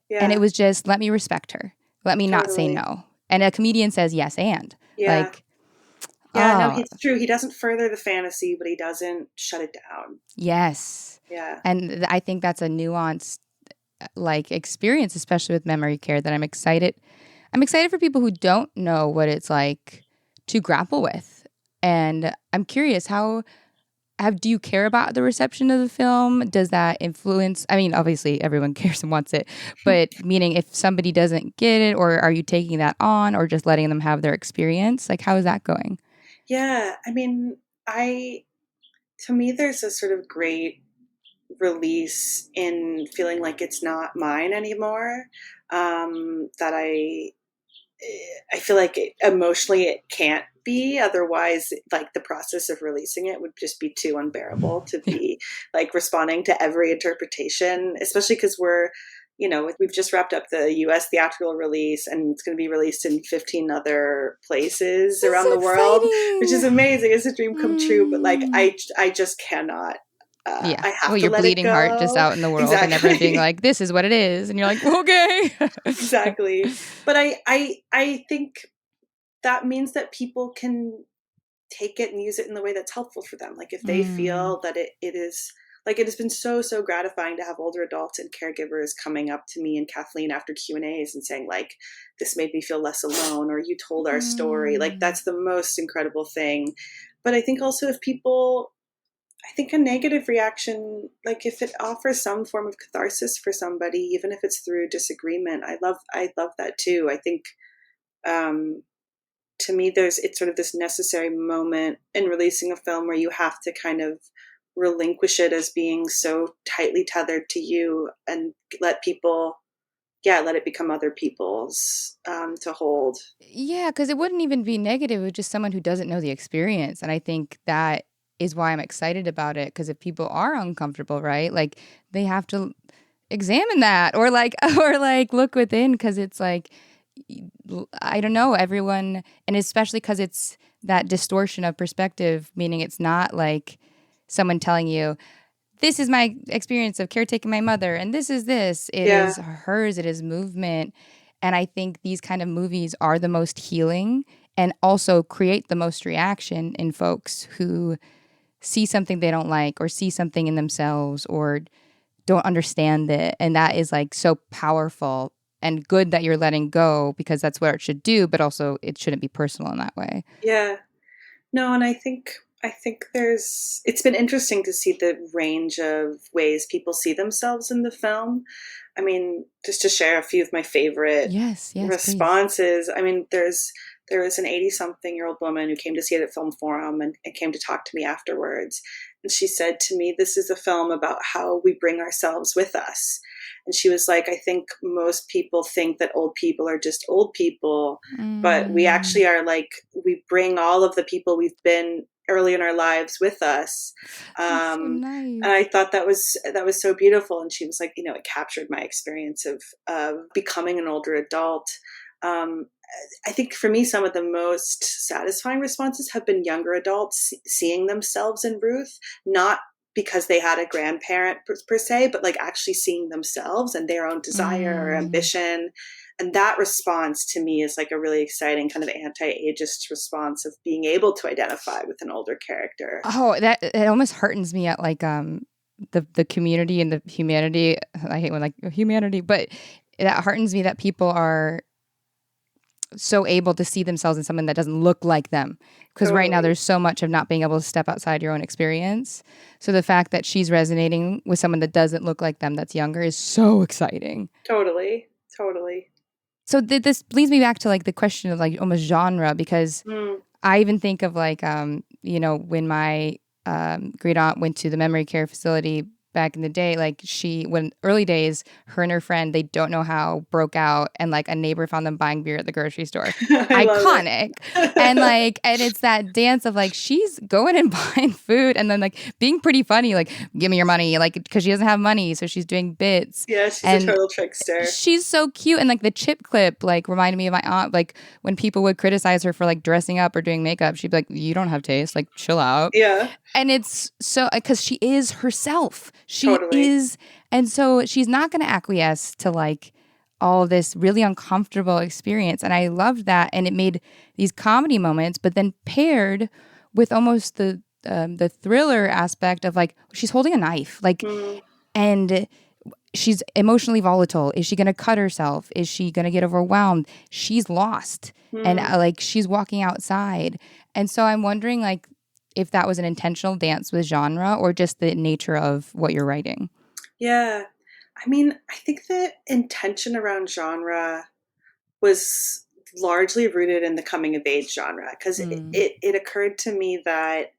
[SPEAKER 6] Yeah. And it was just, let me respect her. Let me not say no. And a comedian says yes and.
[SPEAKER 7] Yeah. No, it's true. He doesn't further the fantasy, but he doesn't shut it down.
[SPEAKER 6] Yes.
[SPEAKER 7] Yeah.
[SPEAKER 6] And I think that's a nuanced experience, especially with memory care, that I'm excited for people who don't know what it's like to grapple with. And I'm curious, do you care about the reception of the film? Does that influence? I mean, obviously everyone cares and wants it, but meaning if somebody doesn't get it, or are you taking that on or just letting them have their experience? Like, how is that going?
[SPEAKER 7] Yeah. I mean, to me, there's a sort of great release in feeling like it's not mine anymore. That I feel like emotionally it can't be. Otherwise, like the process of releasing it would just be too unbearable to be like responding to every interpretation, especially because we've just wrapped up the US theatrical release and it's going to be released in 15 other places around the world, which is amazing. It's a dream come true, but like I just cannot. I have to
[SPEAKER 6] your
[SPEAKER 7] let
[SPEAKER 6] bleeding
[SPEAKER 7] it go.
[SPEAKER 6] Heart just out in the world,
[SPEAKER 7] exactly.
[SPEAKER 6] And everyone being like, this is what it is. And you're like, okay.
[SPEAKER 7] Exactly. But I think that means that people can take it and use it in the way that's helpful for them. Like if they feel that it is, like it has been so gratifying to have older adults and caregivers coming up to me and Kathleen after Q&As and saying like, this made me feel less alone, or you told our story. Like that's the most incredible thing. But I think also I think a negative reaction, like if it offers some form of catharsis for somebody, even if it's through disagreement, I love that too. I think, to me, it's sort of this necessary moment in releasing a film where you have to kind of relinquish it as being so tightly tethered to you and let it become other people's to hold.
[SPEAKER 6] Yeah, because it wouldn't even be negative. It was just someone who doesn't know the experience. And I think that is why I'm excited about it. Because if people are uncomfortable, right, like they have to examine that or look within, because it's like, I don't know, everyone, and especially because it's that distortion of perspective, meaning it's not like someone telling you, this is my experience of caretaking my mother, and this is this. It is hers, it is movement. And I think these kind of movies are the most healing and also create the most reaction in folks who see something they don't like or see something in themselves or don't understand it. And that is like so powerful and good that you're letting go, because that's what it should do, but also it shouldn't be personal in that way.
[SPEAKER 7] Yeah. No, and I think it's been interesting to see the range of ways people see themselves in the film. I mean, just to share a few of my favorite responses. Please. I mean, there was an 80-something-year-old woman who came to see it at Film Forum and came to talk to me afterwards. And she said to me, this is a film about how we bring ourselves with us. And she was like, I think most people think that old people are just old people, but we actually are like, we bring all of the people we've been early in our lives with us.
[SPEAKER 6] So nice.
[SPEAKER 7] And I thought that was so beautiful. And she was like, it captured my experience of becoming an older adult. I think for me, some of the most satisfying responses have been younger adults seeing themselves in Ruth, not because they had a grandparent per se, but like actually seeing themselves and their own desire or ambition. And that response to me is like a really exciting kind of anti-ageist response of being able to identify with an older character.
[SPEAKER 6] Oh, that it almost hurtens me at like the community and the humanity. I hate when like humanity, but that heartens me that people are so able to see themselves in someone that doesn't look like them. Because right now there's so much of not being able to step outside your own experience. So the fact that she's resonating with someone that doesn't look like them, that's younger, is so exciting.
[SPEAKER 7] Totally.
[SPEAKER 6] So this leads me back to like the question of like almost genre, because I even think of like, when my great aunt went to the memory care facility back in the day, like when early days, her and her friend, they don't know how, broke out, and like a neighbor found them buying beer at the grocery store. Iconic. And it's that dance of like, she's going and buying food and then like being pretty funny, like, give me your money, like, because she doesn't have money. So she's doing bits.
[SPEAKER 7] Yeah, she's a total trickster.
[SPEAKER 6] She's so cute. And like the chip clip, like, reminded me of my aunt. Like when people would criticize her for like dressing up or doing makeup, she'd be like, you don't have taste, like, chill out.
[SPEAKER 7] Yeah.
[SPEAKER 6] And it's so, because she is herself. She
[SPEAKER 7] Totally.
[SPEAKER 6] is. And so she's not going to acquiesce to like all this really uncomfortable experience. And I loved that. And it made these comedy moments, but then paired with almost the thriller aspect of like, she's holding a knife, like, and she's emotionally volatile. Is she going to cut herself? Is she going to get overwhelmed? She's lost. And like, she's walking outside. And so I'm wondering like, if that was an intentional dance with genre or just the nature of what you're writing.
[SPEAKER 7] Yeah. I mean, I think the intention around genre was largely rooted in the coming of age genre, because it occurred to me that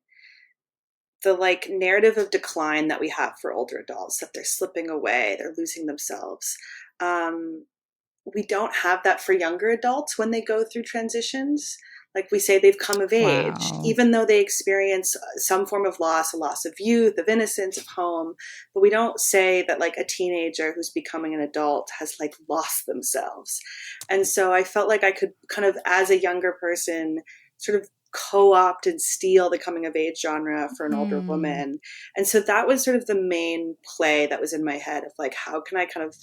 [SPEAKER 7] the like narrative of decline that we have for older adults, that they're slipping away, they're losing themselves. We don't have that for younger adults when they go through transitions. Like we say, they've come of age, even though they experience some form of loss, a loss of youth, of innocence, of home. But we don't say that like a teenager who's becoming an adult has like lost themselves. And so I felt like I could kind of, as a younger person, sort of co-opt and steal the coming of age genre for an older woman. And so that was sort of the main play that was in my head of like, how can I kind of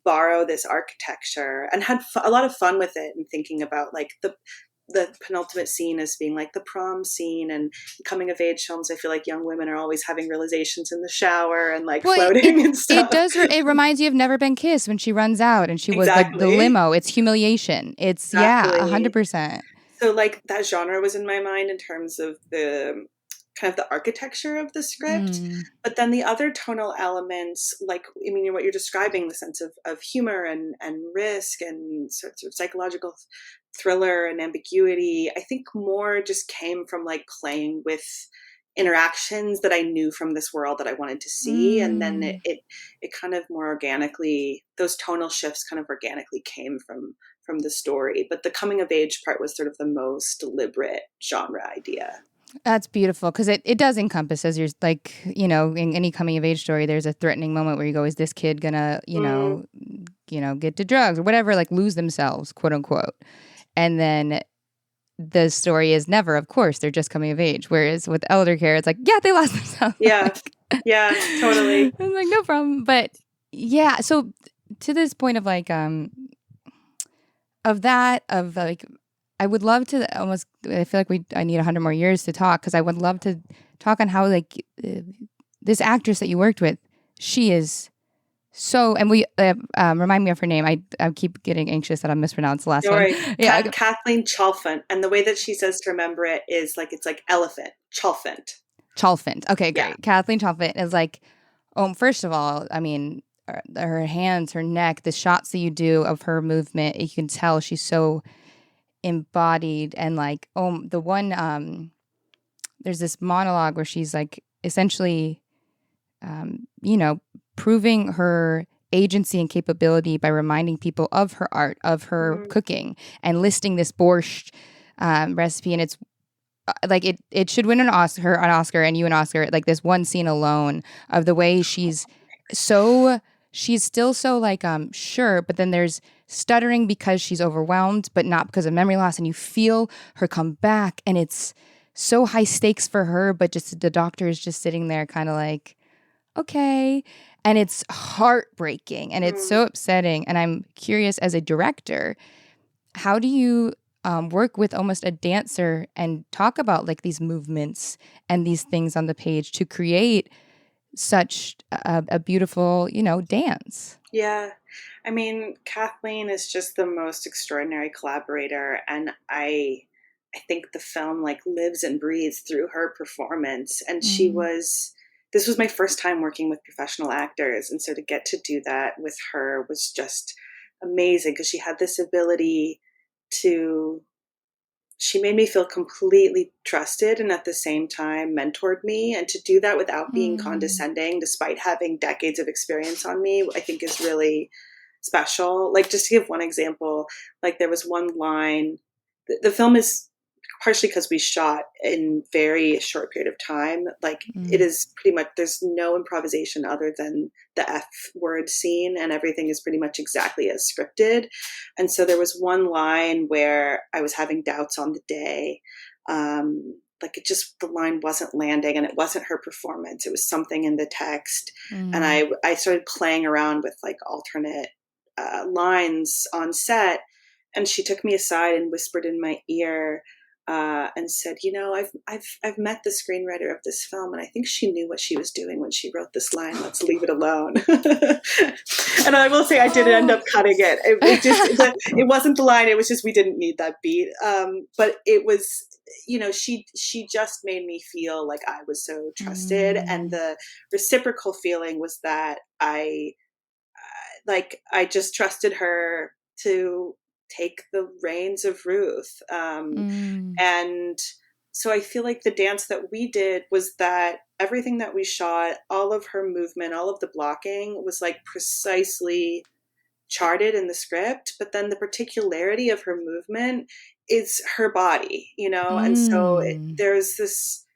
[SPEAKER 7] borrow this architecture, and had a lot of fun with it, and thinking about like the penultimate scene as being like the prom scene. And coming of age films, I feel like young women are always having realizations in the shower and like floating and stuff.
[SPEAKER 6] It does. It reminds you of Never Been Kissed when she runs out and she was like the limo. It's humiliation. It's 100%.
[SPEAKER 7] So like that genre was in my mind in terms of the kind of the architecture of the script, but then the other tonal elements, like, I mean, what you're describing, the sense of humor and risk and sort of psychological thriller and ambiguity, I think more just came from like playing with interactions that I knew from this world that I wanted to see. And then it kind of more organically, those tonal shifts kind of organically came from the story. But the coming of age part was sort of the most deliberate genre idea.
[SPEAKER 6] That's beautiful, because it does encompass, as you're like, in any coming of age story, there's a threatening moment where you go, is this kid gonna, get to drugs or whatever, like lose themselves, quote unquote. And then the story is never, of course, they're just coming of age. Whereas with elder care, it's like, yeah, they lost themselves.
[SPEAKER 7] Yeah. Yeah, totally.
[SPEAKER 6] I'm like, no problem. But yeah, so to this point of like, I would love to almost, I feel like I need 100 more years to talk, because I would love to talk on how like this actress that you worked with, she is so, and we remind me of her name. I keep getting anxious that I mispronounce the last one.
[SPEAKER 7] Yeah, Kathleen Chalfant, and the way that she says to remember it is like, it's like elephant, Chalfant.
[SPEAKER 6] Okay, great. Yeah. Kathleen Chalfant is like, first of all, I mean, her hands, her neck, the shots that you do of her movement, you can tell she's so embodied. And like, the one, there's this monologue where she's like essentially, proving her agency and capability by reminding people of her art, of her cooking, and listing this borscht recipe. And it's like it should win an Oscar, and you an Oscar. Like this one scene alone of the way she's still so like sure, but then there's stuttering because she's overwhelmed, but not because of memory loss. And you feel her come back, and it's so high stakes for her, but just the doctor is just sitting there kind of like, okay. And it's heartbreaking, and it's so upsetting. And I'm curious, as a director, how do you work with almost a dancer and talk about like these movements and these things on the page to create such a beautiful, dance?
[SPEAKER 7] Yeah. I mean, Kathleen is just the most extraordinary collaborator. And I think the film like lives and breathes through her performance. And this was my first time working with professional actors. And so to get to do that with her was just amazing, because she had this ability to she made me feel completely trusted and at the same time mentored me. And to do that without being condescending, despite having decades of experience on me, I think is really special. Like, just to give one example, like there was one line, the film is partially because we shot in very short period of time. Like it is pretty much, there's no improvisation other than the F word scene, and everything is pretty much exactly as scripted. And so there was one line where I was having doubts on the day. Like it just, the line wasn't landing, and it wasn't her performance. It was something in the text. And I started playing around with like alternate lines on set. And she took me aside and whispered in my ear, and said, you know, I've met the screenwriter of this film, and I think she knew what she was doing when she wrote this line. Let's leave it alone. And I will say I didn't end up cutting it. It wasn't the line. It was just, we didn't need that beat. But it was, you know, she just made me feel like I was so trusted. And the reciprocal feeling was that I just trusted her to take the reins of Ruth. And so I feel like the dance that we did was that everything that we shot, all of her movement, all of the blocking was like precisely charted in the script, but then the particularity of her movement is her body, you know? And so there's this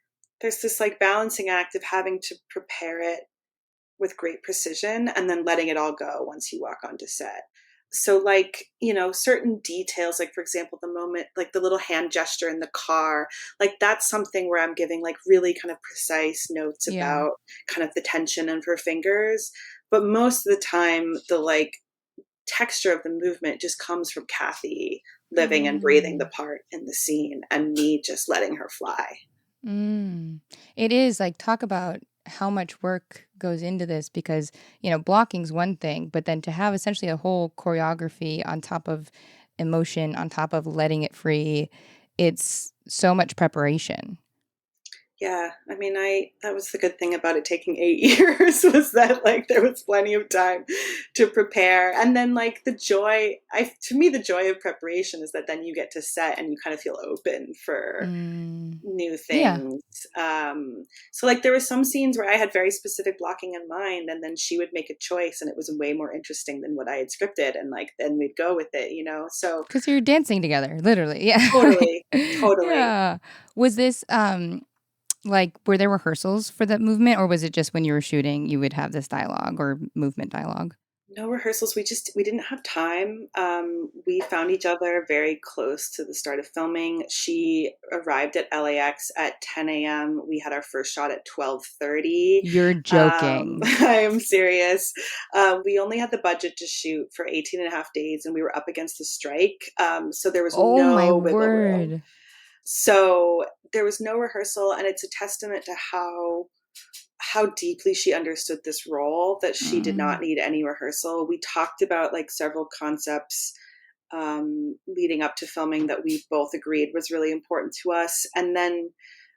[SPEAKER 7] like balancing act of having to prepare it with great precision and then letting it all go once you walk onto set. So like, you know, certain details, like for example, the moment, like the little hand gesture in the car, like that's something where I'm giving like really kind of precise notes about kind of the tension of her fingers. But most of the time, the like texture of the movement just comes from Kathy living and breathing the part in the scene and me just letting her fly.
[SPEAKER 6] It is like, talk about how much work goes into this, because, you know, blocking's one thing, but then to have essentially a whole choreography on top of emotion, on top of letting it free, it's so much preparation.
[SPEAKER 7] Yeah, I mean, that was the good thing about it taking 8 years was that like there was plenty of time to prepare. And then like the joy of preparation is that then you get to set and you kind of feel open for new things. So like there were some scenes where I had very specific blocking in mind, and then she would make a choice and it was way more interesting than what I had scripted, and like then we'd go with it, you know. So
[SPEAKER 6] because you're dancing together, literally. Yeah.
[SPEAKER 7] Totally.
[SPEAKER 6] Yeah. Was this like, were there rehearsals for that movement, or was it just when you were shooting you would have this dialogue or movement dialogue?
[SPEAKER 7] No rehearsals. We didn't have time. We found each other very close to the start of filming. She arrived at LAX at 10 a.m. We had our first shot at 12:30.
[SPEAKER 6] You're joking.
[SPEAKER 7] I am serious. We only had the budget to shoot for 18 and a half days, and we were up against the strike. So there was no wiggle room. So there was no rehearsal, and it's a testament to how deeply she understood this role that she did not need any rehearsal. We talked about like several concepts leading up to filming that we both agreed was really important to us. And then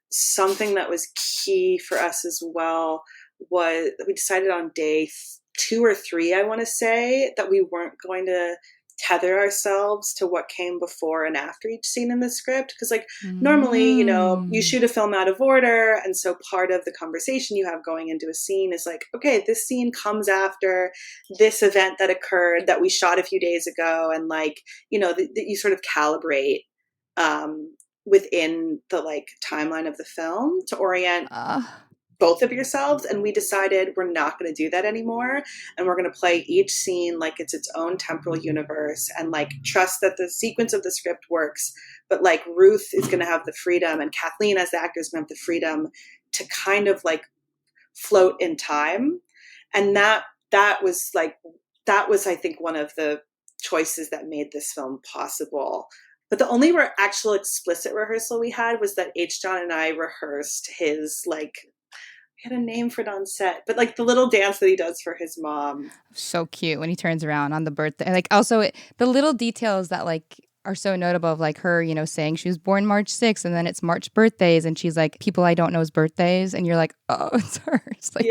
[SPEAKER 7] something that was key for us as well was we decided on day 2 or 3, I want to say, that we weren't going to tether ourselves to what came before and after each scene in the script, because like normally, you know, you shoot a film out of order, and so part of the conversation you have going into a scene is like, okay, this scene comes after this event that occurred that we shot a few days ago, and like, you know, you sort of calibrate within the like timeline of the film to orient both of yourselves. And we decided we're not going to do that anymore, and we're going to play each scene like it's its own temporal universe, and like trust that the sequence of the script works, but like Ruth is going to have the freedom, and Kathleen as the actor is going to have the freedom to kind of like float in time. And that was I think one of the choices that made this film possible. But the only actual explicit rehearsal we had was that H. John and I rehearsed his like, we had a name for it on set, but like the little dance that he does for his mom.
[SPEAKER 6] So cute when he turns around on the birthday. Like also the little details that like are so notable of like her, you know, saying she was born March 6th and then it's March birthdays, and she's like, people I don't know's birthdays, and you're like, oh, it's hers. Like,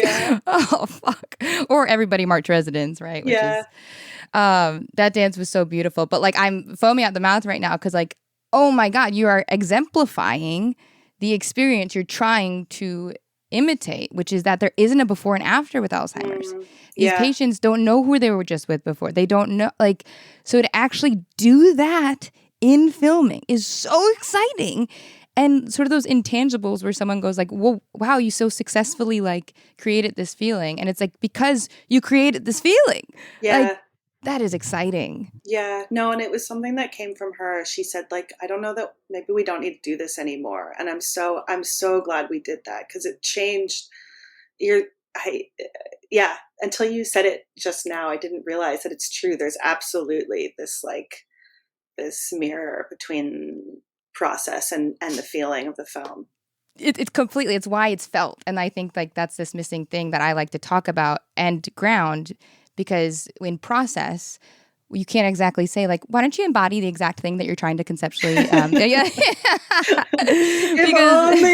[SPEAKER 6] oh fuck. Or everybody March residents, right? Which is that dance was so beautiful. But like I'm foaming at the mouth right now because like, oh my God, you are exemplifying the experience you're trying to imitate, which is that there isn't a before and after with Alzheimer's. These patients don't know who they were just with before. They don't know, like, so to actually do that in filming is so exciting. And sort of those intangibles where someone goes like, whoa, wow, you so successfully like created this feeling. And it's like, because you created this feeling.
[SPEAKER 7] Yeah.
[SPEAKER 6] Like, that is exciting.
[SPEAKER 7] Yeah, no, and it was something that came from her. She said, like, I don't know that maybe we don't need to do this anymore. And I'm so glad we did that, because it changed until you said it just now, I didn't realize that it's true. There's absolutely this mirror between process and the feeling of the film.
[SPEAKER 6] It's completely, it's why it's felt. And I think like that's this missing thing that I like to talk about and ground, because in process, you can't exactly say like, why don't you embody the exact thing that you're trying to conceptually If
[SPEAKER 7] only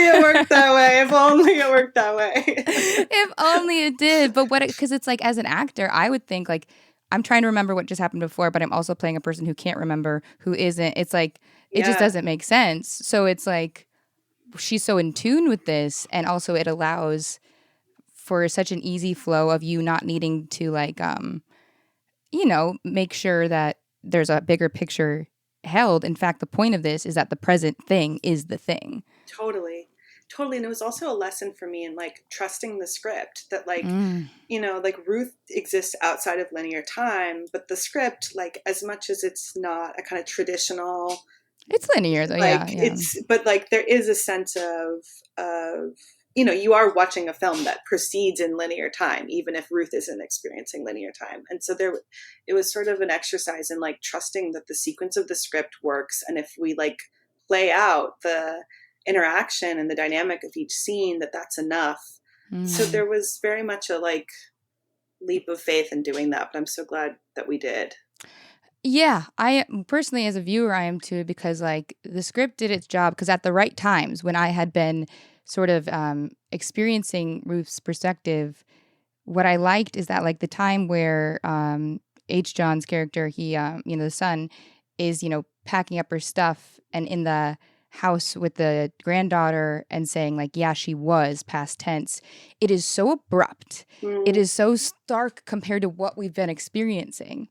[SPEAKER 7] it worked that way. If only it worked that way.
[SPEAKER 6] If only it did. But because it's like, as an actor, I would think like, I'm trying to remember what just happened before, but I'm also playing a person who can't remember, who isn't. It's like, it just doesn't make sense. So it's like, she's so in tune with this, and also it allows for such an easy flow of you not needing to like make sure that there's a bigger picture held. In fact, the point of this is that the present thing is the thing.
[SPEAKER 7] Totally. And it was also a lesson for me in like trusting the script, that like like Ruth exists outside of linear time, but the script, like, as much as it's not a kind of traditional,
[SPEAKER 6] it's linear though,
[SPEAKER 7] like,
[SPEAKER 6] yeah.
[SPEAKER 7] But like there is a sense of you are watching a film that proceeds in linear time, even if Ruth isn't experiencing linear time. And so it was sort of an exercise in like trusting that the sequence of the script works, and if we like play out the interaction and the dynamic of each scene, that's enough. So there was very much a like leap of faith in doing that, but I'm so glad that we did.
[SPEAKER 6] Yeah, I personally, as a viewer, I am too, because like the script did its job, because at the right times when I had been sort of experiencing Ruth's perspective, what I liked is that like the time where H. John's character, he, the son, is, packing up her stuff and in the house with the granddaughter and saying like, yeah, she was, past tense. It is so abrupt. It is so stark compared to what we've been experiencing.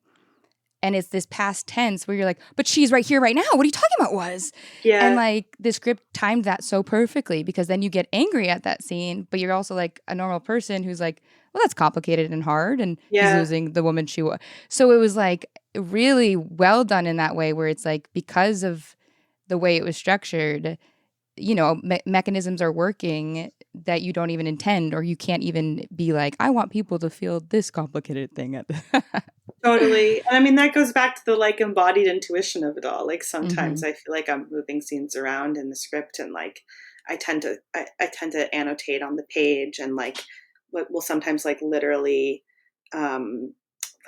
[SPEAKER 6] And it's this past tense where you're like, but she's right here, right now. What are you talking about was?
[SPEAKER 7] Yeah.
[SPEAKER 6] And like the script timed that so perfectly, because then you get angry at that scene, but you're also like a normal person who's like, well, that's complicated and hard. And he's losing the woman she was. So it was like really well done in that way, where it's like, because of the way it was structured, mechanisms are working that you don't even intend, or you can't even be like, I want people to feel this complicated thing at
[SPEAKER 7] Totally. And I mean, that goes back to the like embodied intuition of it all. Like sometimes I feel like I'm moving scenes around in the script, and like I tend to annotate on the page, and like will sometimes like literally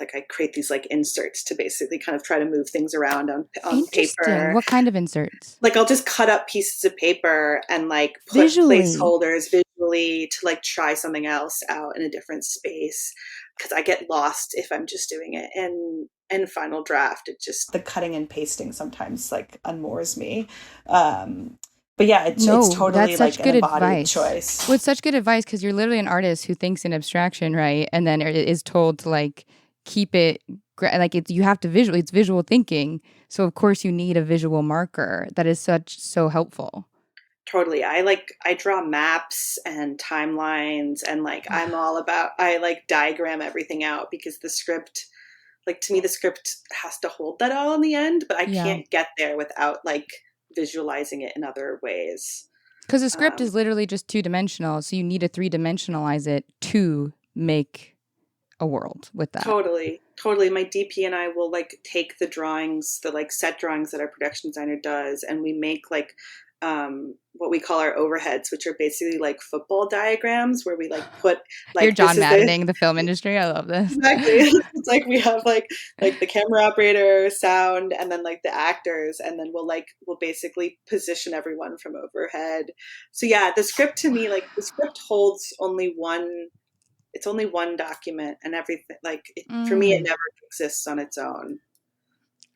[SPEAKER 7] like I create these like inserts to basically kind of try to move things around on paper.
[SPEAKER 6] What kind of inserts?
[SPEAKER 7] Like I'll just cut up pieces of paper and like put placeholders visually to like try something else out in a different space, because I get lost if I'm just doing it in Final Draft. It just, the cutting and pasting sometimes like unmoors me. But yeah, it's totally like an embodied choice.
[SPEAKER 6] Well, it's such good advice, because you're literally an artist who thinks in abstraction, right? And then it is told to like keep it like you have to it's visual thinking. So of course you need a visual marker that is so helpful.
[SPEAKER 7] Totally. I draw maps and timelines, and like I like diagram everything out, because the script, like to me, the script has to hold that all in the end, but I can't get there without like visualizing it in other ways.
[SPEAKER 6] Because the script is literally just 2-dimensional, so you need to 3-dimensionalize it to make a world with that.
[SPEAKER 7] Totally. My DP and I will like take the drawings, the like set drawings that our production designer does, and we make like what we call our overheads, which are basically like football diagrams, where we like put like,
[SPEAKER 6] you're John Maddening the film industry. I love this.
[SPEAKER 7] Exactly. It's like we have like the camera operator, sound, and then like the actors, and then we'll basically position everyone from overhead. So yeah, the script to me, like the script holds only one. It's only one document, and everything like for me, it never exists on its own.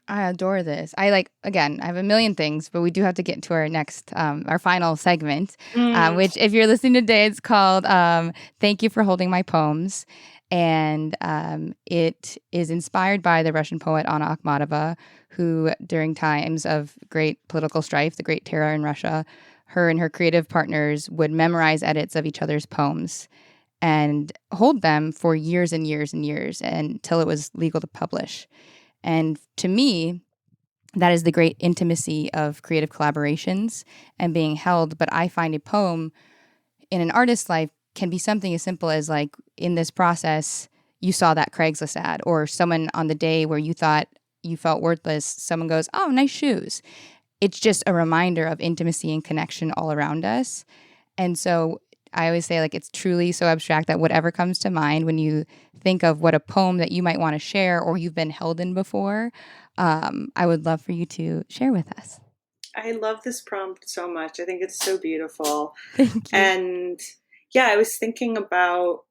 [SPEAKER 6] I adore this. I have a million things, but we do have to get to our next, our final segment, which if you're listening today, it's called Thank You for Holding My Poems. And it is inspired by the Russian poet Anna Akhmatova, who during times of great political strife, the Great Terror in Russia, her and her creative partners would memorize edits of each other's poems and hold them for years and years and years until it was legal to publish. And to me, that is the great intimacy of creative collaborations and being held. But I find a poem in an artist's life can be something as simple as like in this process, you saw that Craigslist ad, or someone on the day where you thought you felt worthless, someone goes, oh, nice shoes. It's just a reminder of intimacy and connection all around us. And so I always say, like, it's truly so abstract that whatever comes to mind when you think of what a poem that you might want to share or you've been held in before, I would love for you to share with us.
[SPEAKER 7] I love this prompt so much. I think it's so beautiful.
[SPEAKER 6] Thank you.
[SPEAKER 7] And yeah, I was thinking about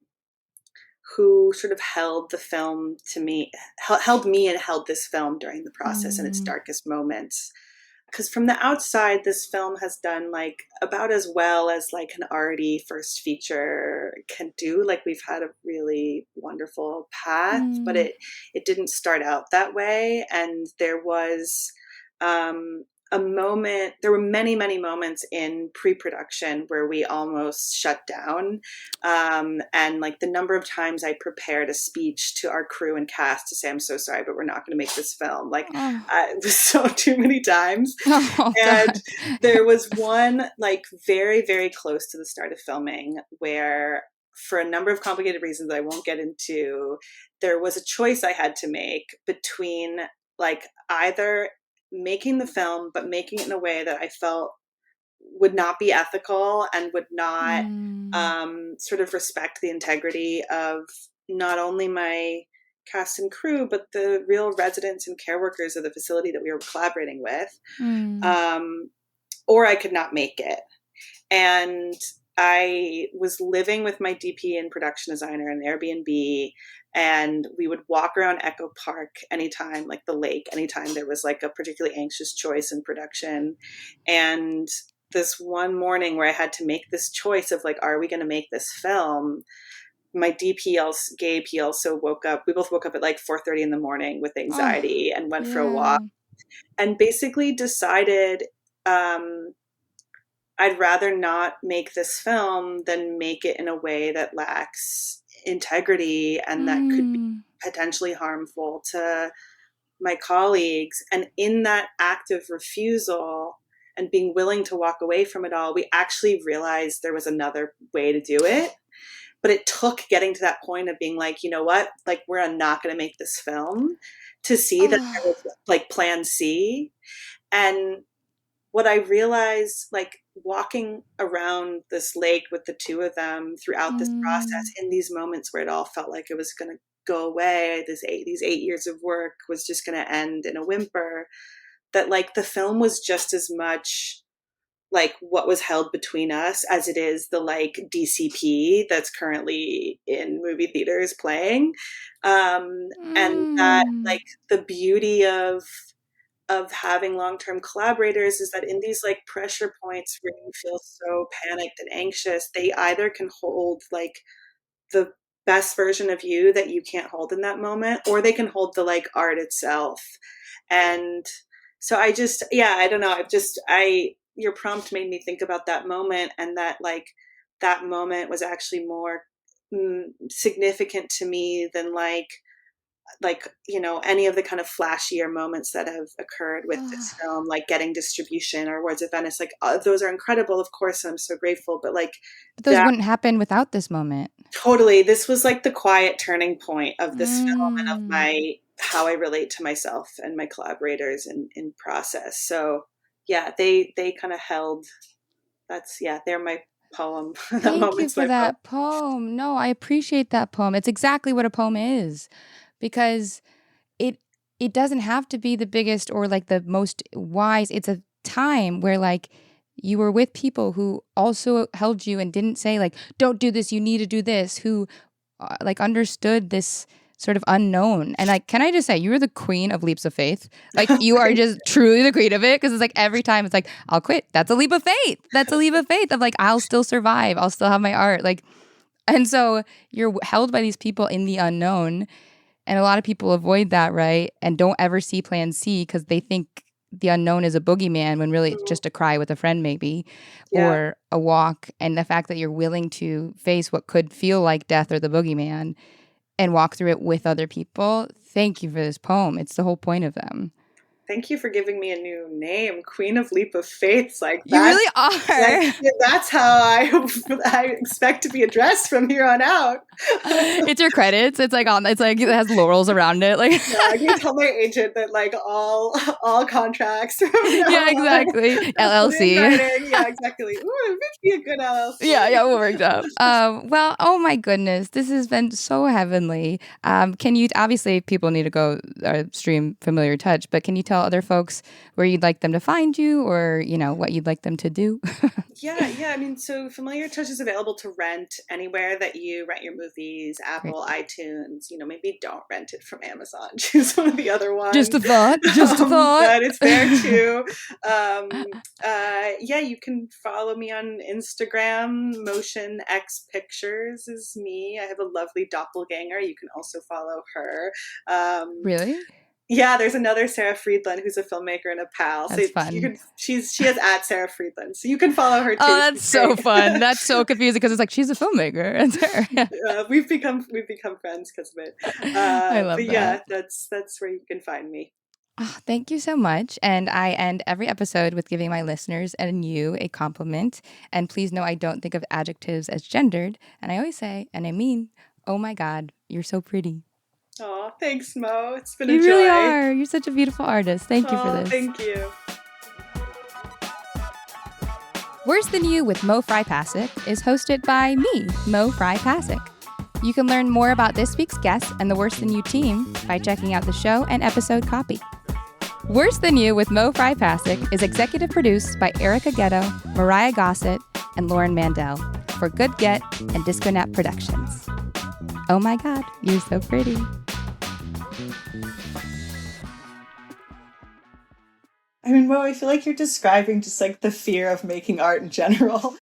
[SPEAKER 7] who sort of held the film to me, held me and held this film during the process in its darkest moments. Because from the outside, this film has done like about as well as like an arty first feature can do. Like we've had a really wonderful path, but it didn't start out that way. And there was a moment, there were many, many moments in pre-production where we almost shut down. And like the number of times I prepared a speech to our crew and cast to say, I'm so sorry, but we're not going to make this film. Like it was so too many times. And there was one like very, very close to the start of filming where for a number of complicated reasons I won't get into, there was a choice I had to make between like either making the film, but making it in a way that I felt would not be ethical and would not sort of respect the integrity of not only my cast and crew, but the real residents and care workers of the facility that we were collaborating with, or I could not make it. And I was living with my DP and production designer in Airbnb, and we would walk around Echo Park anytime, like the lake, anytime there was like a particularly anxious choice in production. And this one morning where I had to make this choice of like, are we going to make this film? My DP, Gabe, he also woke up. We both woke up at like 4:30 in the morning with anxiety and went for a walk and basically decided, I'd rather not make this film than make it in a way that lacks integrity and that could be potentially harmful to my colleagues. And in that act of refusal and being willing to walk away from it all, we actually realized there was another way to do it. But it took getting to that point of being like, you know what, like we're not going to make this film to see that there was like plan C. And what I realized, like walking around this lake with the two of them throughout this process, in these moments where it all felt like it was going to go away, these 8 years of work was just going to end in a whimper, that like the film was just as much like what was held between us as it is the like DCP that's currently in movie theaters playing. And that like the beauty of having long-term collaborators is that in these like pressure points where you feel so panicked and anxious, they either can hold like the best version of you that you can't hold in that moment, or they can hold the like art itself. And so I just, I don't know. Your prompt made me think about that moment, and that like that moment was actually more significant to me than like, you know, any of the kind of flashier moments that have occurred with this film, like getting distribution or Awards of Venice. Like those are incredible, of course, and I'm so grateful. But like
[SPEAKER 6] those wouldn't happen without this moment.
[SPEAKER 7] Totally. This was like the quiet turning point of this film and of how I relate to myself and my collaborators in process. So yeah, they kind of held. They're my poem.
[SPEAKER 6] Thank you for that poem. No, I appreciate that poem. It's exactly what a poem is, because it doesn't have to be the biggest or like the most wise. It's a time where like you were with people who also held you and didn't say like, don't do this, you need to do this, who like understood this sort of unknown. And like, can I just say, you are the queen of leaps of faith. Like, you are just truly the queen of it. Because it's like every time it's like, I'll quit. That's a leap of faith. That's a leap of faith of like, I'll still survive. I'll still have my art. Like, and so you're held by these people in the unknown. And a lot of people avoid that, right? And don't ever see plan C because they think the unknown is a boogeyman when really it's just a cry with a friend maybe, or a walk. And the fact that you're willing to face what could feel like death or the boogeyman and walk through it with other people. Thank you for this poem. It's the whole point of them.
[SPEAKER 7] Thank you for giving me a new name, Queen of Leap of Faiths. Like
[SPEAKER 6] you really are.
[SPEAKER 7] That's how I expect to be addressed from here on out.
[SPEAKER 6] It's your credits. It's like it has laurels around it. Like
[SPEAKER 7] I can tell my agent that like all contracts.
[SPEAKER 6] Yeah, exactly. LLC.
[SPEAKER 7] Yeah, exactly. Ooh, it would be a good LLC.
[SPEAKER 6] Yeah, it worked out. Well, oh my goodness, this has been so heavenly. Can you obviously people need to go stream Familiar Touch, but can you tell other folks where you'd like them to find you, or what you'd like them to do?
[SPEAKER 7] Yeah. I mean, so Familiar Touch is available to rent anywhere that you rent your movies, Apple, iTunes. Maybe don't rent it from Amazon. Choose one of the other ones.
[SPEAKER 6] Just a thought.
[SPEAKER 7] But it's there too. You can follow me on Instagram. Motion X Pictures is me. I have a lovely doppelganger. You can also follow her.
[SPEAKER 6] Really?
[SPEAKER 7] Yeah, there's another Sarah Friedland who's a filmmaker and a pal.
[SPEAKER 6] That's
[SPEAKER 7] so
[SPEAKER 6] fun.
[SPEAKER 7] She has at Sarah Friedland, so you can follow her too.
[SPEAKER 6] Oh, that's so fun. That's so confusing because it's like she's a filmmaker.
[SPEAKER 7] We've become friends because of it.
[SPEAKER 6] I love
[SPEAKER 7] that. Yeah, that's where you can find me.
[SPEAKER 6] Oh, thank you so much. And I end every episode with giving my listeners and you a compliment. And please know I don't think of adjectives as gendered. And I always say, and I mean, oh my God, you're so pretty.
[SPEAKER 7] Oh, thanks, Mo. It's been a joy.
[SPEAKER 6] You really are. You're such a beautiful artist. Thank you for this.
[SPEAKER 7] Thank you.
[SPEAKER 6] Worse Than You with Mo Fry Pasick is hosted by me, Mo Fry Pasick. You can learn more about this week's guest and the Worse Than You team by checking out the show and episode copy. Worse Than You with Mo Fry Pasick is executive produced by Erica Ghetto, Mariah Gossett, and Lauren Mandel for Good Get and Disco Nap Productions. Oh my God, you're so pretty.
[SPEAKER 7] I mean, Mo, I feel like you're describing just like the fear of making art in general.